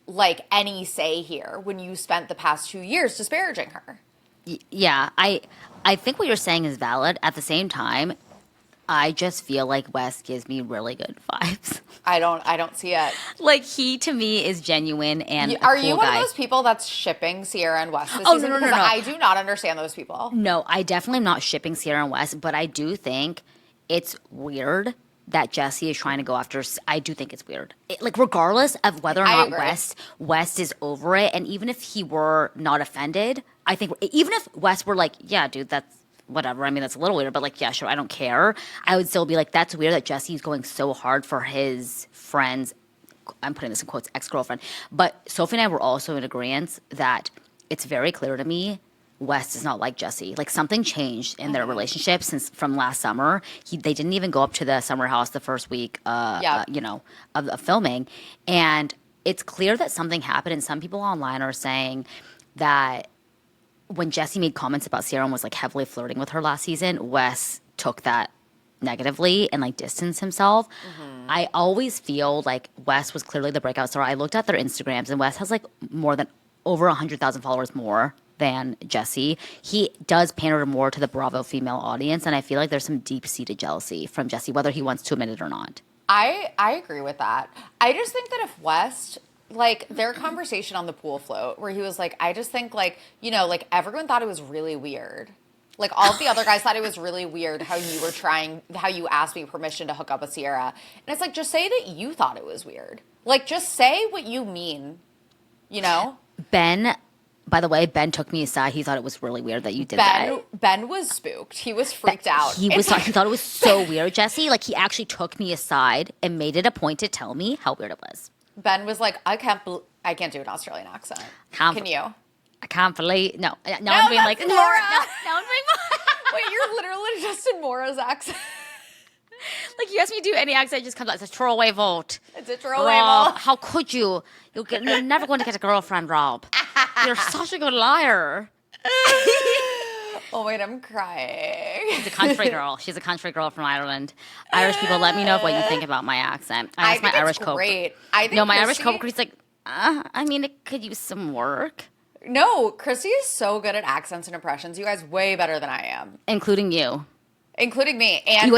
like, any say here when you spent the past 2 years disparaging her? Yeah. I think what you're saying is valid. At the same time, I just feel like Wes gives me really good vibes. I don't see it. Like, he to me is genuine and Are a cool you one guy. of those people that's shipping Sierra and Wes this Oh, season? no. Because I do not understand those people. No, I definitely am not shipping Sierra and Wes, but I do think it's weird that Jesse is trying to go after. I do think it's weird. Like, regardless of whether or I not agree. West is over it, and even if he were not offended, I think even if West were like, yeah, dude, that's whatever. I mean, that's a little weird, but like, yeah, sure, I don't care. I would still be like, that's weird that Jesse's going so hard for his friends. I'm putting this in quotes, ex-girlfriend. But Sophie and I were also in agreement that it's very clear to me West does not like Jesse. Like, something changed in their relationship since from last summer. They didn't even go up to the summer house the first week, of filming. And it's clear that something happened. And some people online are saying that when Jesse made comments about Sierra and was like heavily flirting with her last season, Wes took that negatively and like distanced himself. I always feel like Wes was clearly the breakout star. I looked at their Instagrams and Wes has like over 100,000 followers more than Jesse. He does pander more to the Bravo female audience, and I feel like there's some deep-seated jealousy from Jesse, whether he wants to admit it or not. I agree with that. I just think that if West, like, their conversation on the pool float where he was like, I just think, like, you know, like, everyone thought it was really weird. Like, all of the other guys thought it was really weird how you asked me permission to hook up with Sierra. And it's like, just say that you thought it was weird. Like, just say what you mean, you know? By the way, Ben took me aside. He thought it was really weird that you did that. Ben was spooked. He was freaked out. He thought it was so weird, Jesse. Like, he actually took me aside and made it a point to tell me how weird it was. Ben was like, I can't do an Australian accent. Can you? I can't believe. No, I'm being like, Laura. No, I'm being Wait, you're literally just in Maura's accent. like, you ask me to do any accent, it just comes out. It's a throwaway vote. It's a throwaway Rob, vote. how could you? You're never going to get a girlfriend, Rob. You're such a good liar. Oh, wait, I'm crying. She's a country girl. She's a country girl from Ireland. Irish people, let me know what you think about my accent. I asked think my it's Irish great. my Irish co-worker's like, I mean, it could use some work. No, Christy is so good at accents and impressions. You guys way better than I am. Including you. Including me. And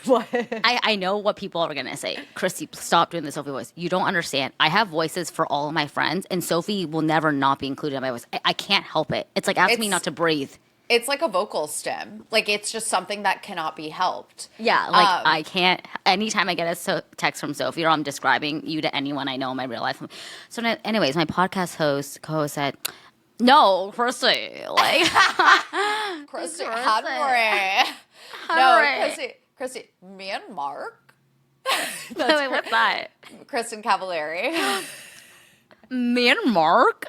what? I know what people are going to say. Christy, stop doing the Sophie voice. You don't understand. I have voices for all of my friends, and Sophie will never not be included in my voice. I can't help it. It's like asking me not to breathe. It's like a vocal stim. Like, it's just something that cannot be helped. Yeah, like, I can't. Anytime I get a text from Sophie or I'm describing you to anyone I know in my real life. So, anyways, my podcast co-host said, no, Christy. Like, Christy, Henry. No, Christy, me and Mark. Wait, what's that? Kristen Cavallari. Me and Mark?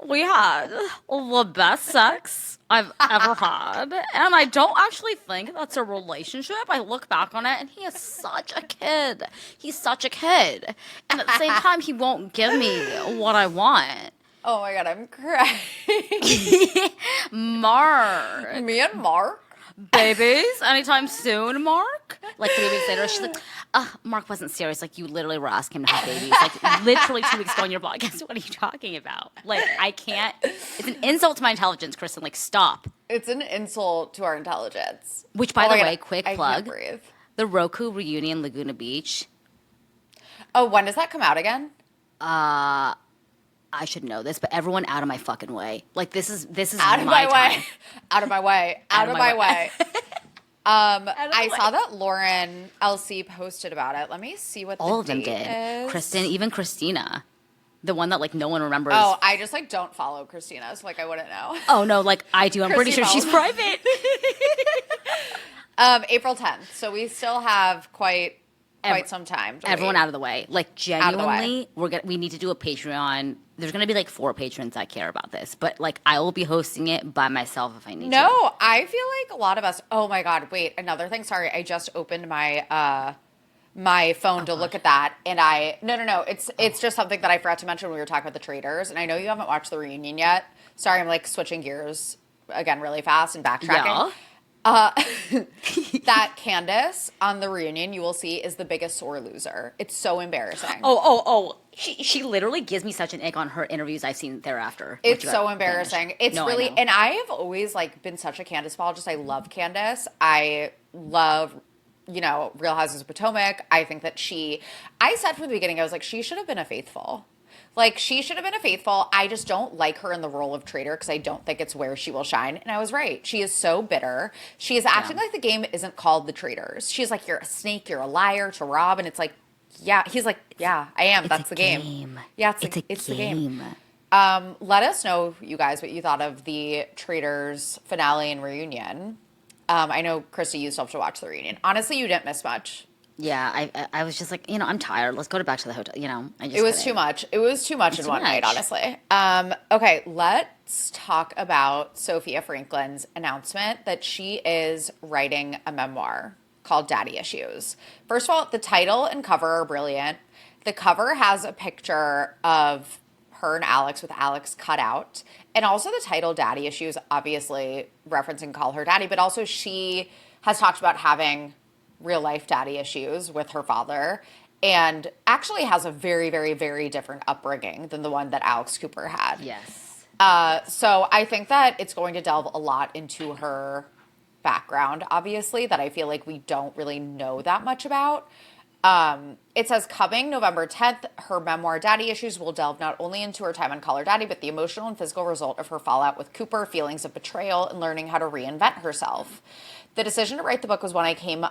We had the best sex I've ever had. And I don't actually think that's a relationship. I look back on it and he is such a kid. He's such a kid. And at the same time, he won't give me what I want. Oh my God, I'm crying. Mark. Me and Mark? Babies? Anytime soon, Mark? Like 3 weeks later, she's like, Mark wasn't serious. Like, you literally were asking him to have babies. Like, literally 2 weeks ago on your podcast. What are you talking about? Like, I can't. It's an insult to my intelligence, Kristen. Like, stop. It's an insult to our intelligence. Which, by the way, quick I plug. can't breathe. The Roku reunion Laguna Beach Oh, when does that come out again? I should know this, but everyone out of my fucking way. Like this is Out of my my time. way. Out of my way. Out of my way. I saw that Lauren LC posted about it. Let me see what All the of them date did. is. Kristen, even Christina, the one that like no one remembers. Oh, I just like don't follow Christina, so like I wouldn't know. Oh no, like I do. I'm pretty Christy sure she's follows. private. April 10th. So we still have quite some time. Everyone out of the way. Like Out of the way. genuinely, we need to do a Patreon. There's gonna be like 4 patrons that care about this, but like I will be hosting it by myself if I need to. No, I feel like a lot of us. Oh my God! Wait, another thing. Sorry, I just opened my my phone to look at that, and no. It's just something that I forgot to mention when we were talking about the Traitors, and I know you haven't watched the reunion yet. Sorry, I'm like switching gears again really fast and backtracking. Yeah. That Candace on the reunion, you will see, is the biggest sore loser. It's so embarrassing. Oh. She literally gives me such an ick on her interviews I've seen thereafter. It's so embarrassing. Finished. It's No, really, I know. and I have always like been such a Candace apologist. I love Candace. I love, Real Houses of Potomac. I think that I said from the beginning, I was like, she should have been a faithful. Like, she should have been a faithful. I just don't like her in the role of traitor because I don't think it's where she will shine. And I was right. She is so bitter. She is acting like the game isn't called The Traitors. She's like, you're a snake, you're a liar to Rob. And it's like, yeah. He's like, yeah, I am. That's the game. Yeah, it's the game. Let us know, you guys, what you thought of the Traitors finale and reunion. I know, Christy, you still have to watch the reunion. Honestly, you didn't miss much. Yeah, I was just like, I'm tired. Let's go back to the hotel. It was too much. It was too much in one night, honestly. Okay, let's talk about Sofia Franklyn's announcement that she is writing a memoir called Daddy Issues. First of all, the title and cover are brilliant. The cover has a picture of her and Alex with Alex cut out. And also the title Daddy Issues, obviously referencing Call Her Daddy, but also she has talked about having real life daddy issues with her father and actually has a very, very, very different upbringing than the one that Alex Cooper had. Yes. So I think that it's going to delve a lot into her background, obviously, that I feel like we don't really know that much about. It says coming November 10th, her memoir Daddy Issues will delve not only into her time on Call Her Daddy, but the emotional and physical result of her fallout with Cooper, feelings of betrayal, and learning how to reinvent herself. The decision to write the book was one I came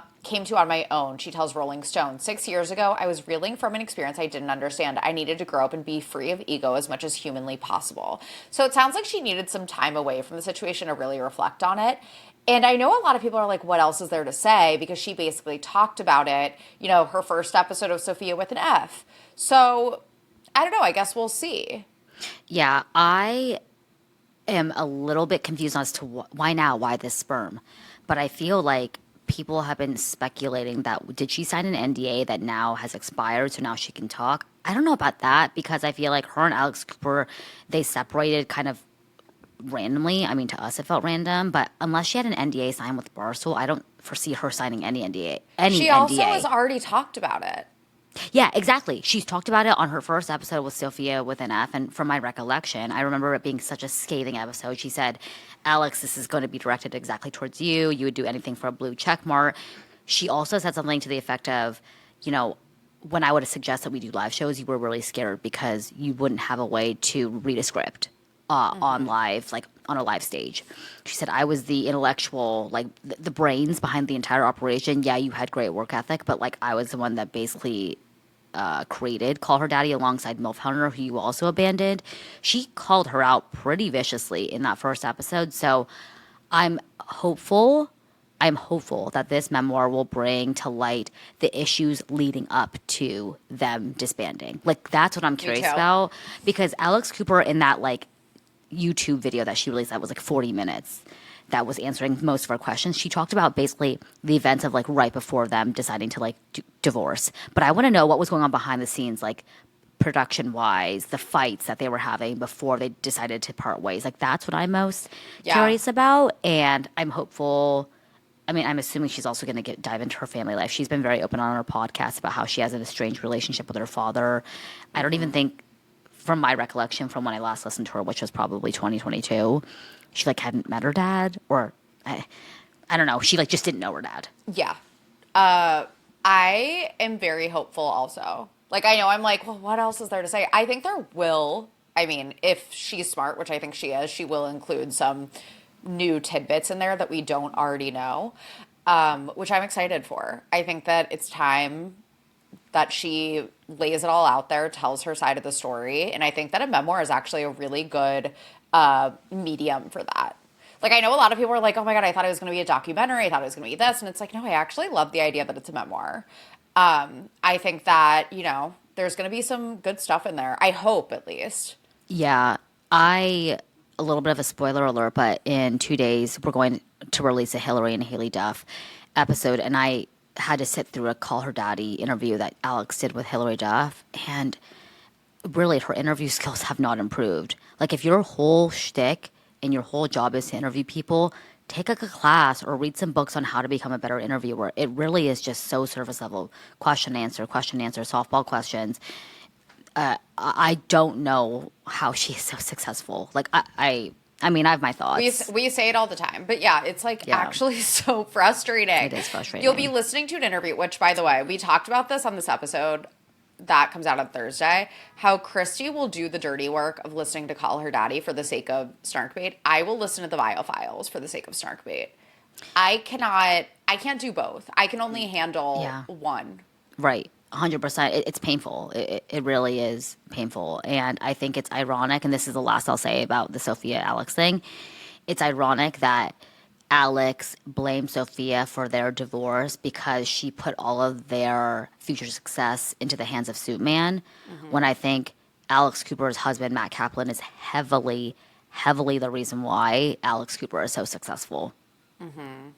to on my own, she tells Rolling Stone. 6 years ago, I was reeling from an experience I didn't understand. I needed to grow up and be free of ego as much as humanly possible. So it sounds like she needed some time away from the situation to really reflect on it. And I know a lot of people are like, what else is there to say? Because she basically talked about it, her first episode of Sophia with an F. So I don't know. I guess we'll see. Yeah, I am a little bit confused as to why now, why this sperm. But I feel like people have been speculating that did she sign an NDA that now has expired, so now she can talk? I don't know about that because I feel like her and Alex Cooper, they separated kind of randomly. I mean, to us, it felt random, but unless she had an NDA signed with Barstool, I don't foresee her signing any NDA. She also has already talked about it. Yeah, exactly. She's talked about it on her first episode with Sophia with an F, and from my recollection, I remember it being such a scathing episode. She said, Alex, this is going to be directed exactly towards you. You would do anything for a blue check mark. She also said something to the effect of, when I would suggest that we do live shows, you were really scared because you wouldn't have a way to read a script on live, like on a live stage. She said, I was the intellectual, like the brains behind the entire operation. Yeah, you had great work ethic, but like I was the one that basically created Call Her Daddy alongside Milf Hunter, who you also abandoned. She called her out pretty viciously in that first episode. So I'm hopeful that this memoir will bring to light the issues leading up to them disbanding. Like, that's what I'm curious about. Because Alex Cooper, in that like YouTube video that she released that was like 40 minutes, that was answering most of our questions, she talked about basically the events of like right before them deciding to like divorce. But I want to know what was going on behind the scenes, like production wise, the fights that they were having before they decided to part ways. Like, that's what I'm most curious about. And I'm hopeful. I mean, I'm assuming she's also going to dive into her family life. She's been very open on her podcast about how she has an estranged relationship with her father. I don't even think, from my recollection from when I last listened to her, which was probably 2022, she like hadn't met her dad, or I don't know. She like just didn't know her dad. Yeah. I am very hopeful also Like, I know I'm like, well, what else is there to say? I think there will, I mean, if she's smart, which I think she is, she will include some new tidbits in there that we don't already know, which I'm excited for. I think that it's time that she lays it all out there, tells her side of the story. And I think that a memoir is actually a really good medium for that. Like, I know a lot of people are like, oh my God, I thought it was going to be a documentary. I thought it was going to be this. And it's like, no, I actually love the idea that it's a memoir. I think that, there's going to be some good stuff in there. I hope, at least. Yeah, a little bit of a spoiler alert, but in 2 days, we're going to release a Hillary and Haley Duff episode. And I had to sit through a Call Her Daddy interview that Alex did with Hillary Duff. And really, her interview skills have not improved. Like, if your whole shtick and your whole job is to interview people, take a class or read some books on how to become a better interviewer. It really is just so surface level. Question, answer, softball questions. I don't know how she is so successful. Like, I mean, I have my thoughts. We say it all the time, but yeah, it's like Yeah. actually so frustrating. It is frustrating. You'll be listening to an interview, which, by the way, we talked about this on this episode that comes out on Thursday, how Christy will do the dirty work of listening to Call Her Daddy for the sake of Snarkbait. I will listen to the Vile Files for the sake of Snarkbait. I can't do both. I can only handle one. Right. 100%. It's painful. It really is painful. And I think it's ironic, and this is the last I'll say about the Sophia Alex thing. It's ironic that Alex blamed Sophia for their divorce because she put all of their future success into the hands of Suit Man, when I think Alex Cooper's husband, Matt Kaplan, is heavily, heavily the reason why Alex Cooper is so successful.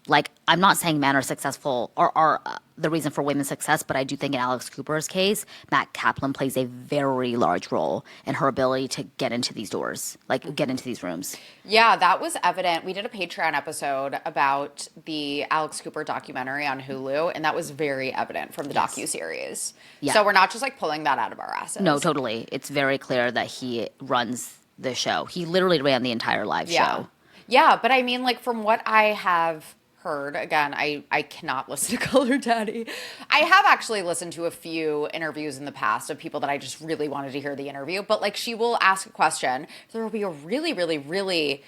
Like, I'm not saying men are successful or are the reason for women's success, but I do think in Alex Cooper's case, Matt Kaplan plays a very large role in her ability to get into these doors, like get into these rooms. Yeah, that was evident. We did a Patreon episode about the Alex Cooper documentary on Hulu, and that was very evident from the docuseries. Yeah. So we're not just like pulling that out of our asses. No, totally. It's very clear that he runs the show. He literally ran the entire live show. Yeah, but I mean, like, from what I have heard, again, I cannot listen to Call Her Daddy. I have actually listened to a few interviews in the past of people that I just really wanted to hear the interview. But, like, she will ask a question. There will be a really, really, really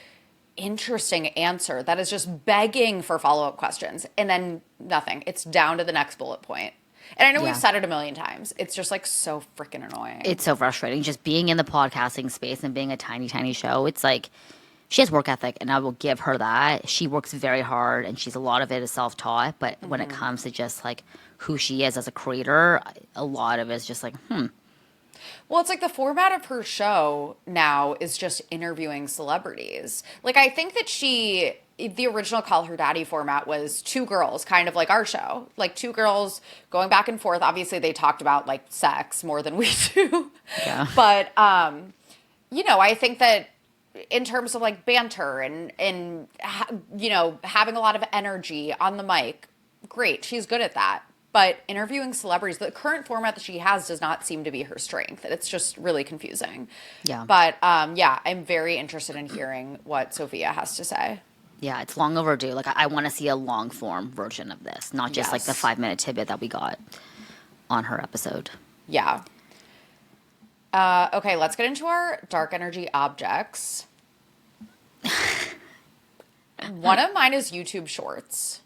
interesting answer that is just begging for follow-up questions. And then nothing. It's down to the next bullet point. And I know we've said it a million times. It's just, like, so freaking annoying. It's so frustrating. Just being in the podcasting space and being a tiny, tiny show, it's like... She has work ethic, and I will give her that. She works very hard, and she's a lot of it is self-taught. But when it comes to just like who she is as a creator, a lot of it is just like, Well, it's like the format of her show now is just interviewing celebrities. Like, I think that the original Call Her Daddy format was two girls, kind of like our show. Like, two girls going back and forth. Obviously, they talked about, like, sex more than we do. Yeah. But, I think that in terms of like banter and having a lot of energy on the mic, great, she's good at that. But interviewing celebrities, the current format that she has does not seem to be her strength. It's just really confusing. Yeah. But I'm very interested in hearing what Sophia has to say. Yeah, it's long overdue. Like, I want to see a long form version of this, not just like the 5-minute tidbit that we got on her episode. Yeah. Okay, let's get into our dark energy objects. One of mine is YouTube Shorts.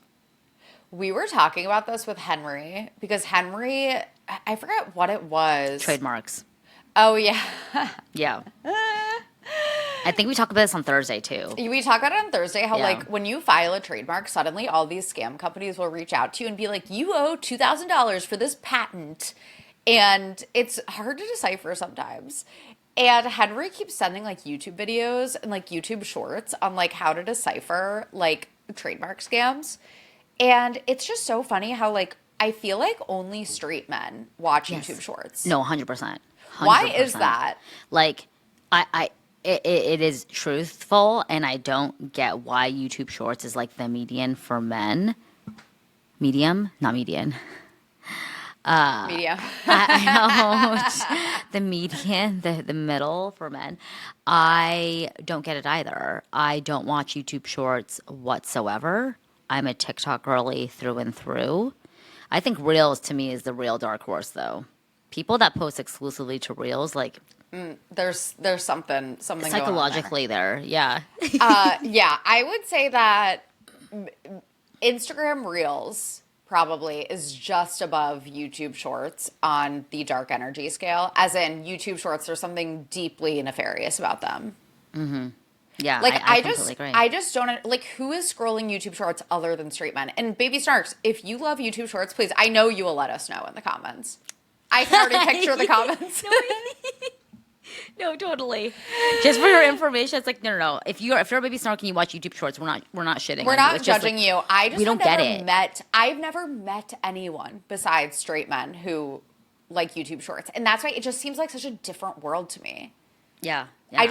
We were talking about this with Henry because Henry, I forgot what it was. Trademarks. Oh, yeah. Yeah. I think we talked about this on Thursday, too. We talked about it on Thursday, how, like, when you file a trademark, suddenly all these scam companies will reach out to you and be like, you owe $2,000 for this patent. And it's hard to decipher sometimes. And Henry keeps sending, like, YouTube videos and, like, YouTube shorts on, like, how to decipher, like, trademark scams. And it's just so funny how, like, I feel like only straight men watch YouTube shorts. No, 100%. Why is that? Like, it is truthful, and I don't get why YouTube Shorts is, like, the median for men. Medium? Not median. Media. I don't. The median, the middle for men. I don't get it either. I don't watch YouTube Shorts whatsoever. I'm a TikTok girly through and through. I think Reels to me is the real dark horse, though. people that post exclusively to reels, like There's something going on there. psychologically there. Yeah. Yeah, I would say that Instagram Reels probably is just above YouTube Shorts on the dark energy scale. As in, YouTube Shorts, there's something deeply nefarious about them. Yeah. Like I completely agree. I just don't like who is scrolling YouTube Shorts other than straight men. And Baby Snarks, if you love YouTube Shorts, please, I know you will let us know in the comments. I can already picture the comments. No, totally. Just for your information, it's like no. If you're a baby snark and you watch YouTube Shorts, we're not shitting. We're on you. not It's just judging like, you. I just we don't get it. I've never met anyone besides straight men who like YouTube Shorts, and that's why it just seems like such a different world to me. Yeah. I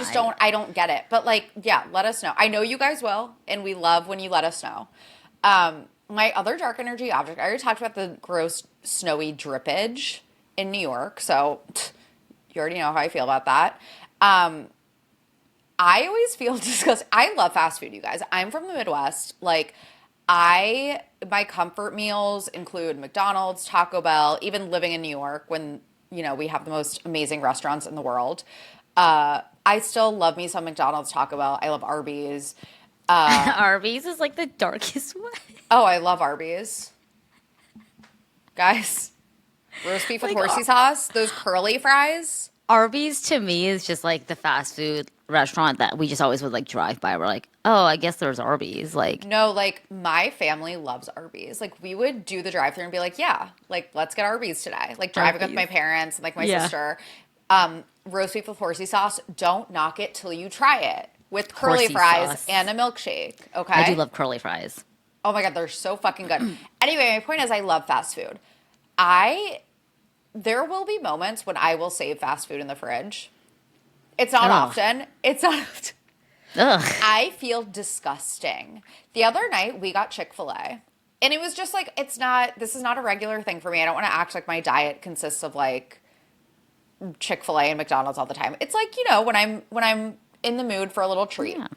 don't get it. But like, yeah, let us know. I know you guys will, and we love when you let us know. My other dark energy object, I already talked about the gross snowy drippage in New York, so you already know how I feel about that. I always feel disgusting. I love fast food, you guys. I'm from the Midwest. Like, my comfort meals include McDonald's, Taco Bell, even living in New York when, we have the most amazing restaurants in the world. I still love me some McDonald's, Taco Bell. I love Arby's. Arby's is like the darkest one. Oh, I love Arby's. Guys, roast beef with horsey sauce, those curly fries. Arby's to me is just like the fast food restaurant that we just always would like drive by. We're like, oh, I guess there's Arby's. Like, no, like my family loves Arby's. Like we would do the drive-thru and be like, yeah, like let's get Arby's today. Like driving with my parents and like my sister. Roast beef with horsey sauce. Don't knock it till you try it with curly Horsey fries sauce. and a milkshake. Okay, I do love curly fries. Oh my God, they're so fucking good. Anyway, my point is I love fast food. There will be moments when I will save fast food in the fridge. It's not often. It's not often. Ugh. I feel disgusting. The other night we got Chick-fil-A. And it was just like, this is not a regular thing for me. I don't want to act like my diet consists of like Chick-fil-A and McDonald's all the time. It's like, when I'm in the mood for a little treat. Yeah.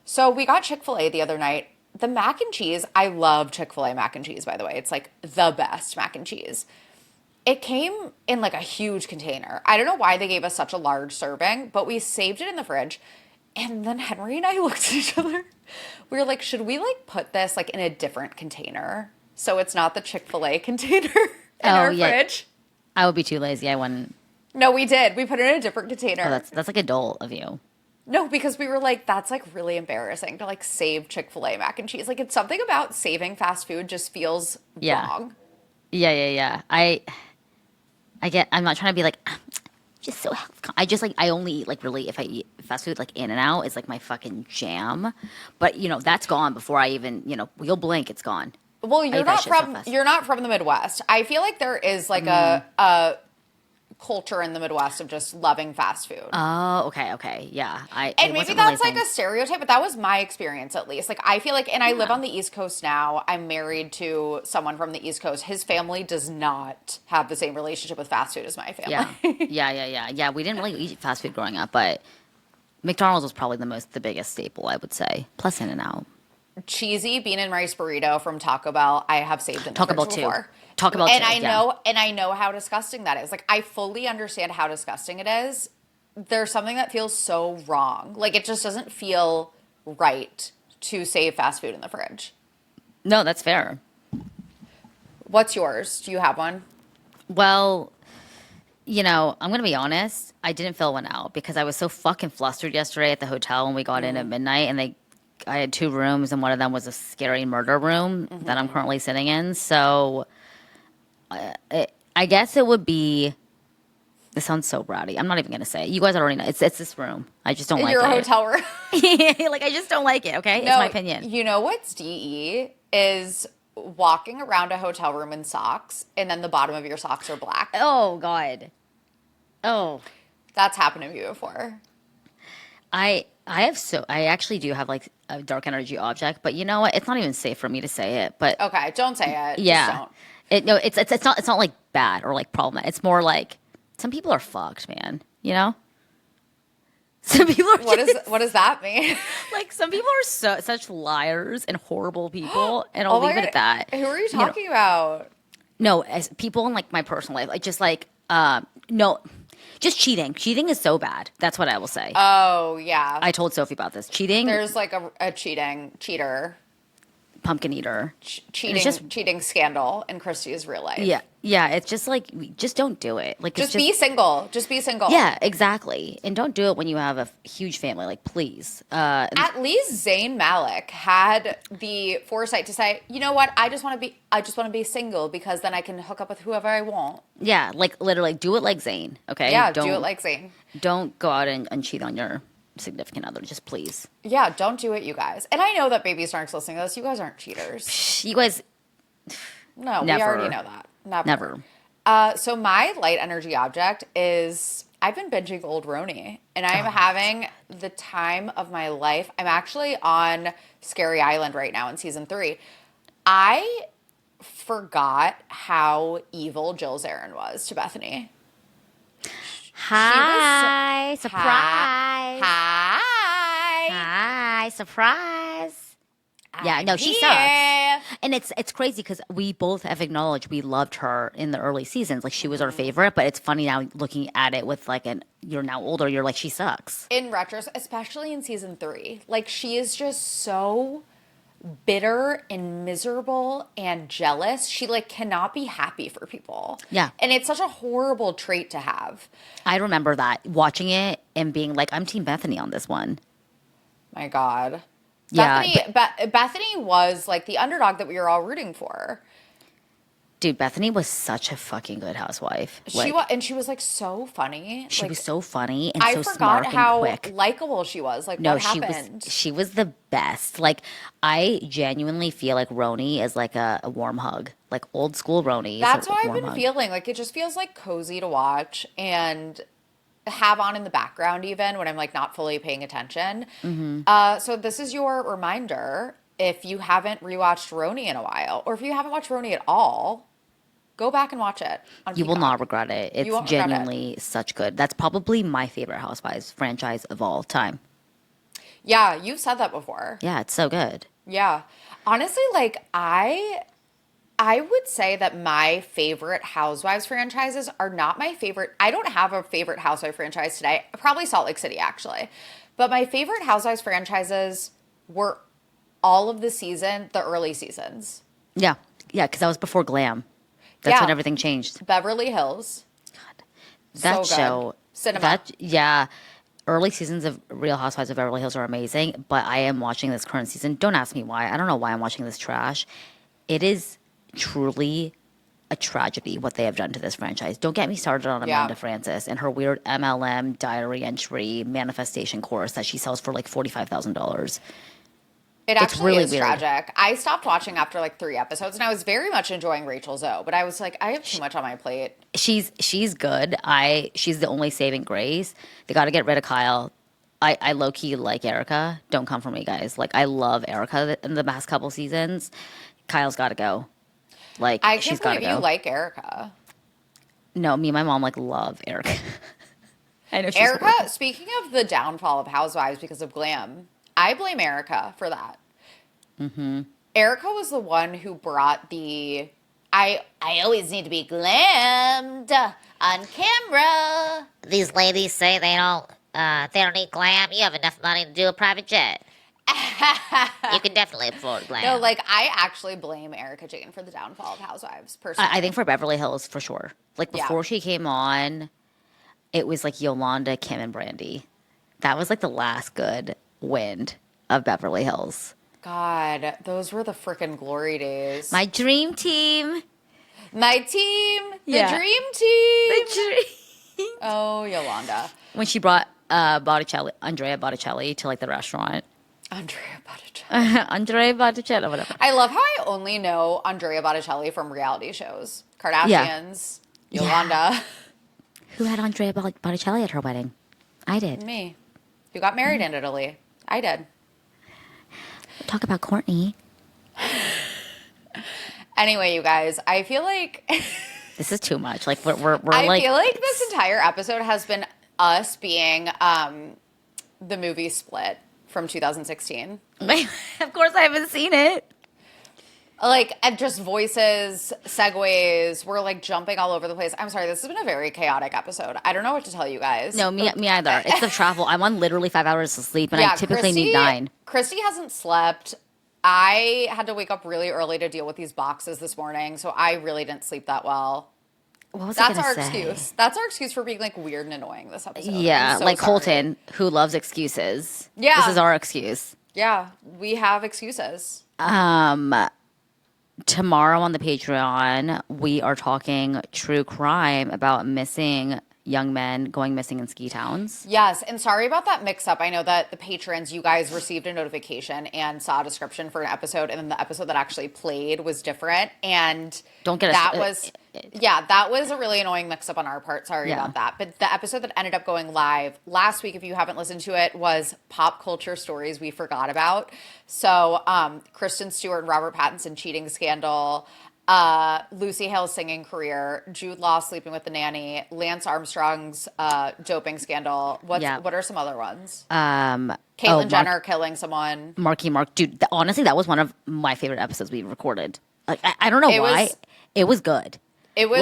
So we got Chick-fil-A the other night. The mac and cheese, I love Chick-fil-A mac and cheese, by the way. It's like the best mac and cheese. It came in like a huge container. I don't know why they gave us such a large serving, but we saved it in the fridge. And then Henry and I looked at each other. We were like, should we like put this like in a different container so it's not the Chick-fil-A container in our fridge? I would be too lazy. I wouldn't. No, we did. We put it in a different container. Oh, that's like adult of you. No, because we were like, that's like really embarrassing to like save Chick-fil-A mac and cheese. Like it's something about saving fast food just feels wrong. Yeah. I'm not trying to be like, just so health. I only eat like really, if I eat fast food, like In-N-Out is like my fucking jam. But that's gone before I even, you'll blink, it's gone. Well, you're not from the Midwest. I feel like there is like a culture in the Midwest of just loving fast food. Oh, okay, yeah. And maybe that's like a stereotype, but that was my experience at least. Like I feel like, and I live on the East Coast now. I'm married to someone from the East Coast. His family does not have the same relationship with fast food as my family. Yeah. We didn't really eat fast food growing up, but McDonald's was probably the biggest staple, I would say. Plus In-N-Out. Cheesy bean and rice burrito from Taco Bell. I have saved in the fridge before. Taco Bell, and I know how disgusting that is. Like I fully understand how disgusting it is. There's something that feels so wrong. Like it just doesn't feel right to save fast food in the fridge. No, that's fair. What's yours? Do you have one? Well, I'm going to be honest. I didn't fill one out because I was so fucking flustered yesterday at the hotel when we got in at midnight, and I had 2 rooms, and one of them was a scary murder room that I'm currently sitting in. So I guess it would be. This sounds so bratty. I'm not even gonna say it. You guys already know. It's this room. I just don't like it. Your hotel room. Like I just don't like it. Okay, no, it's my opinion. You know what's DE is walking around a hotel room in socks, and then the bottom of your socks are black. Oh God. Oh. That's happened to me before. I actually do have like a dark energy object, but you know what? It's not even safe for me to say it. But okay, don't say it. Yeah. Just don't. It's not like bad or like problematic. It's more like some people are fucked, man. Some people are. What does that mean? Like some people are such liars and horrible people, and I'll leave it at that. Who are you talking about? No, as people in like my personal life, like just like No, just cheating. Cheating is so bad. That's what I will say. Oh, yeah. I told Sophie about this. Cheating, There's like a cheater, pumpkin eater. cheating scandal in Christy's real life. Yeah, yeah. It's just like just don't do it. Like Just be single. Just be single. Yeah, exactly. And don't do it when you have a huge family. Like, please. At least Zayn Malik had the foresight to say, you know what, I just want to be single because then I can hook up with whoever I want. Yeah, like literally, do it like Zayn. Okay. Yeah, do it like Zayn. Don't go out and cheat on your significant other. Just please. Yeah, don't do it, you guys. And I know that Baby Snark's listening to this. You guys aren't cheaters. You guys. No, Never. we already know that. Never. So my light energy object is I've been binging old Roni, and I'm having the time of my life. I'm actually on Scary Island right now in season 3. I forgot how evil Jill Zarin was to Bethany. Hi, surprise. Hi. Hi, surprise. Yeah, no, she Yeah. sucks. And it's crazy because we both have acknowledged we loved her in the early seasons. Like, she was our favorite, but it's funny now looking at it with like you're now older, you're like, she sucks. In retrospect, especially in season 3, like, she is just so bitter and miserable and jealous. She like cannot be happy for people. Yeah. And it's such a horrible trait to have. I remember that, watching it and being like, I'm Team Bethany on this one. My God. Yeah, Bethany was like the underdog that we were all rooting for. Dude, Bethany was such a fucking good housewife. She was like so funny. She like, was so funny and I so forgot smart how and quick. likable she was. Like, No, what happened? she was the best. Like, I genuinely feel like Roni is like a warm hug. Like, old school Roni. That's is a how I've warm been hug. feeling. Like, it just feels like cozy to watch and have on in the background even when I'm like not fully paying attention. So this is your reminder. If you haven't rewatched Roni in a while, or if you haven't watched Roni at all, go back and watch it on You will Peacock. not regret it. It's won't regret it. genuinely such good. That's probably my favorite Housewives franchise of all time. Yeah, you've said that before. Yeah, it's so good. Yeah. Honestly, like I would say that my favorite Housewives franchises are not my favorite. I don't have a favorite Housewife franchise today. Probably Salt Lake City, actually. But my favorite Housewives franchises were all of the early seasons. Yeah. Yeah, because that was before Glam. That's when everything changed. Beverly Hills. That So good. show. Cinema. Yeah. Early seasons of Real Housewives of Beverly Hills are amazing, but I am watching this current season. Don't ask me why. I don't know why I'm watching this trash. It is truly a tragedy what they have done to this franchise. Don't get me started on Amanda Francis and her weird MLM diary entry manifestation course that she sells for like $45,000. It actually really is weird. tragic. I stopped watching after like 3 episodes, and I was very much enjoying Rachel Zoe, but I was like, I have too much on my plate. She's good. She's the only saving grace. They got to get rid of Kyle. I low key like Erica. Don't come for me, guys. Like, I love Erica in the past couple seasons. Kyle's got to go. Like, I she's can't got to believe go. you like Erica. No, me and my mom like love Erica. I know she's Erica, horrible. speaking of the downfall of Housewives because of Glam, I blame Erica for that. Mm-hmm. Erica was the one who brought the I always need to be glammed on camera. These ladies say they don't need glam. You have enough money to do a private jet. You can definitely afford glam. No, like, I actually blame Erica Jane for the downfall of Housewives, personally. I think for Beverly Hills, for sure. Like, before she came on, it was like Yolanda, Kim, and Brandy. That was like the last good wind of Beverly Hills. God, those were the frickin' glory days. My dream team. My team, the Yeah. dream team. The dream. Oh, Yolanda. When she brought Andrea Botticelli to like the restaurant. Andrea Botticelli. Andrea Botticelli, whatever. I love how I only know Andrea Botticelli from reality shows. Kardashians, Yolanda. Who had Andrea Botticelli at her wedding? I did. Me. Who got married in Italy. I did. Talk about Courtney. Anyway, you guys, I feel like This is too much. Like, we're I like. feel like this entire episode has been us being the movie Split from 2016. Of course, I haven't seen it. Like, and just voices, segues. We're like jumping all over the place. I'm sorry, this has been a very chaotic episode. I don't know what to tell you guys. No, me either. It's the travel. I'm on literally 5 hours of sleep, and I typically need 9. Christy hasn't slept. I had to wake up really early to deal with these boxes this morning, so I really didn't sleep that well. What was I That's gonna our say? excuse. That's our excuse for being like weird and annoying this episode. Yeah, I'm so like sorry. Colton, who loves excuses. Yeah. This is our excuse. Yeah, we have excuses. Tomorrow on the Patreon, we are talking true crime about missing young men going missing in ski towns. Yes, and sorry about that mix-up. I know that the patrons, you guys received a notification and saw a description for an episode, and then the episode that actually played was different. And Don't get us. that was a really annoying mix-up on our part. Sorry Yeah. about that. But the episode that ended up going live last week, if you haven't listened to it, was pop culture stories we forgot about. So Kristen Stewart and Robert Pattinson cheating scandal. Lucy Hale's singing career, Jude Law sleeping with the nanny, Lance Armstrong's doping scandal. What are some other ones? Caitlyn Jenner killing someone. Marky Mark. Dude, honestly, that was one of my favorite episodes we recorded. Like, I don't know why. It was good. It was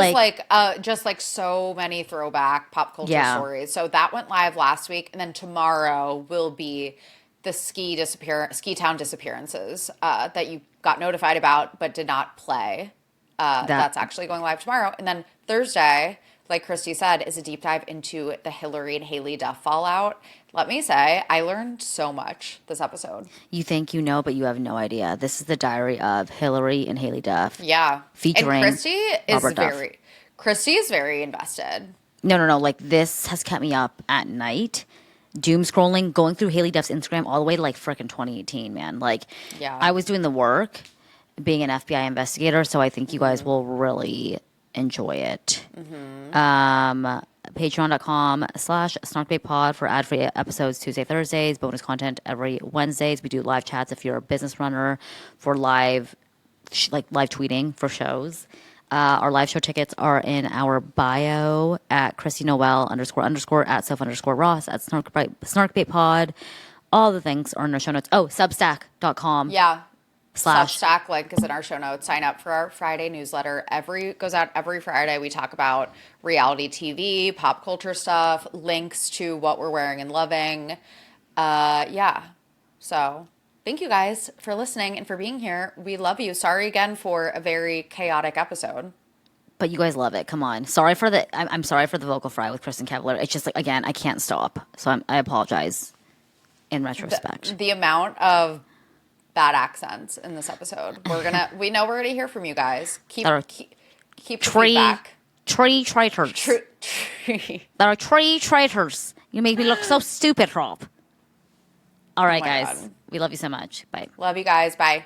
just like so many throwback pop culture stories. So that went live last week. And then tomorrow will be the ski town disappearances that you got notified about but did not play. That's actually going live tomorrow. And then Thursday, like Christy said, is a deep dive into the Hillary and Haley Duff fallout. Let me say, I learned so much this episode. You think you know, but you have no idea. This is the diary of Hillary and Haley Duff. Yeah. Featuring and Christy is very invested. No. Like, this has kept me up at night. Doom scrolling, going through Haley Duff's Instagram all the way to like frickin' 2018, man. Like, I was doing the work, being an FBI investigator, so I think you guys will really enjoy it. Patreon.com/snarkbaitpod for ad-free episodes Tuesday, Thursdays, bonus content every Wednesdays. We do live chats if you're a business runner for live tweeting for shows. Our live show tickets are in our bio at Christy Noel __ at Soph_Ross at Snarkbaitpod. All the things are in our show notes. Oh, Substack.com. Yeah. / Substack link is in our show notes. Sign up for our Friday newsletter. Goes out every Friday. We talk about reality TV, pop culture stuff, links to what we're wearing and loving. So thank you guys for listening and for being here. We love you. Sorry again for a very chaotic episode. But you guys love it. Come on. I'm sorry for the vocal fry with Kristen Cavalier. It's just like, again, I can't stop. So I apologize in retrospect. The amount of bad accents in this episode. We know we're gonna hear from you guys. Keep the feedback. Tree traitors. There are tree traitors. You make me look so stupid, Rob. All right, guys. God. We love you so much. Bye. Love you guys. Bye.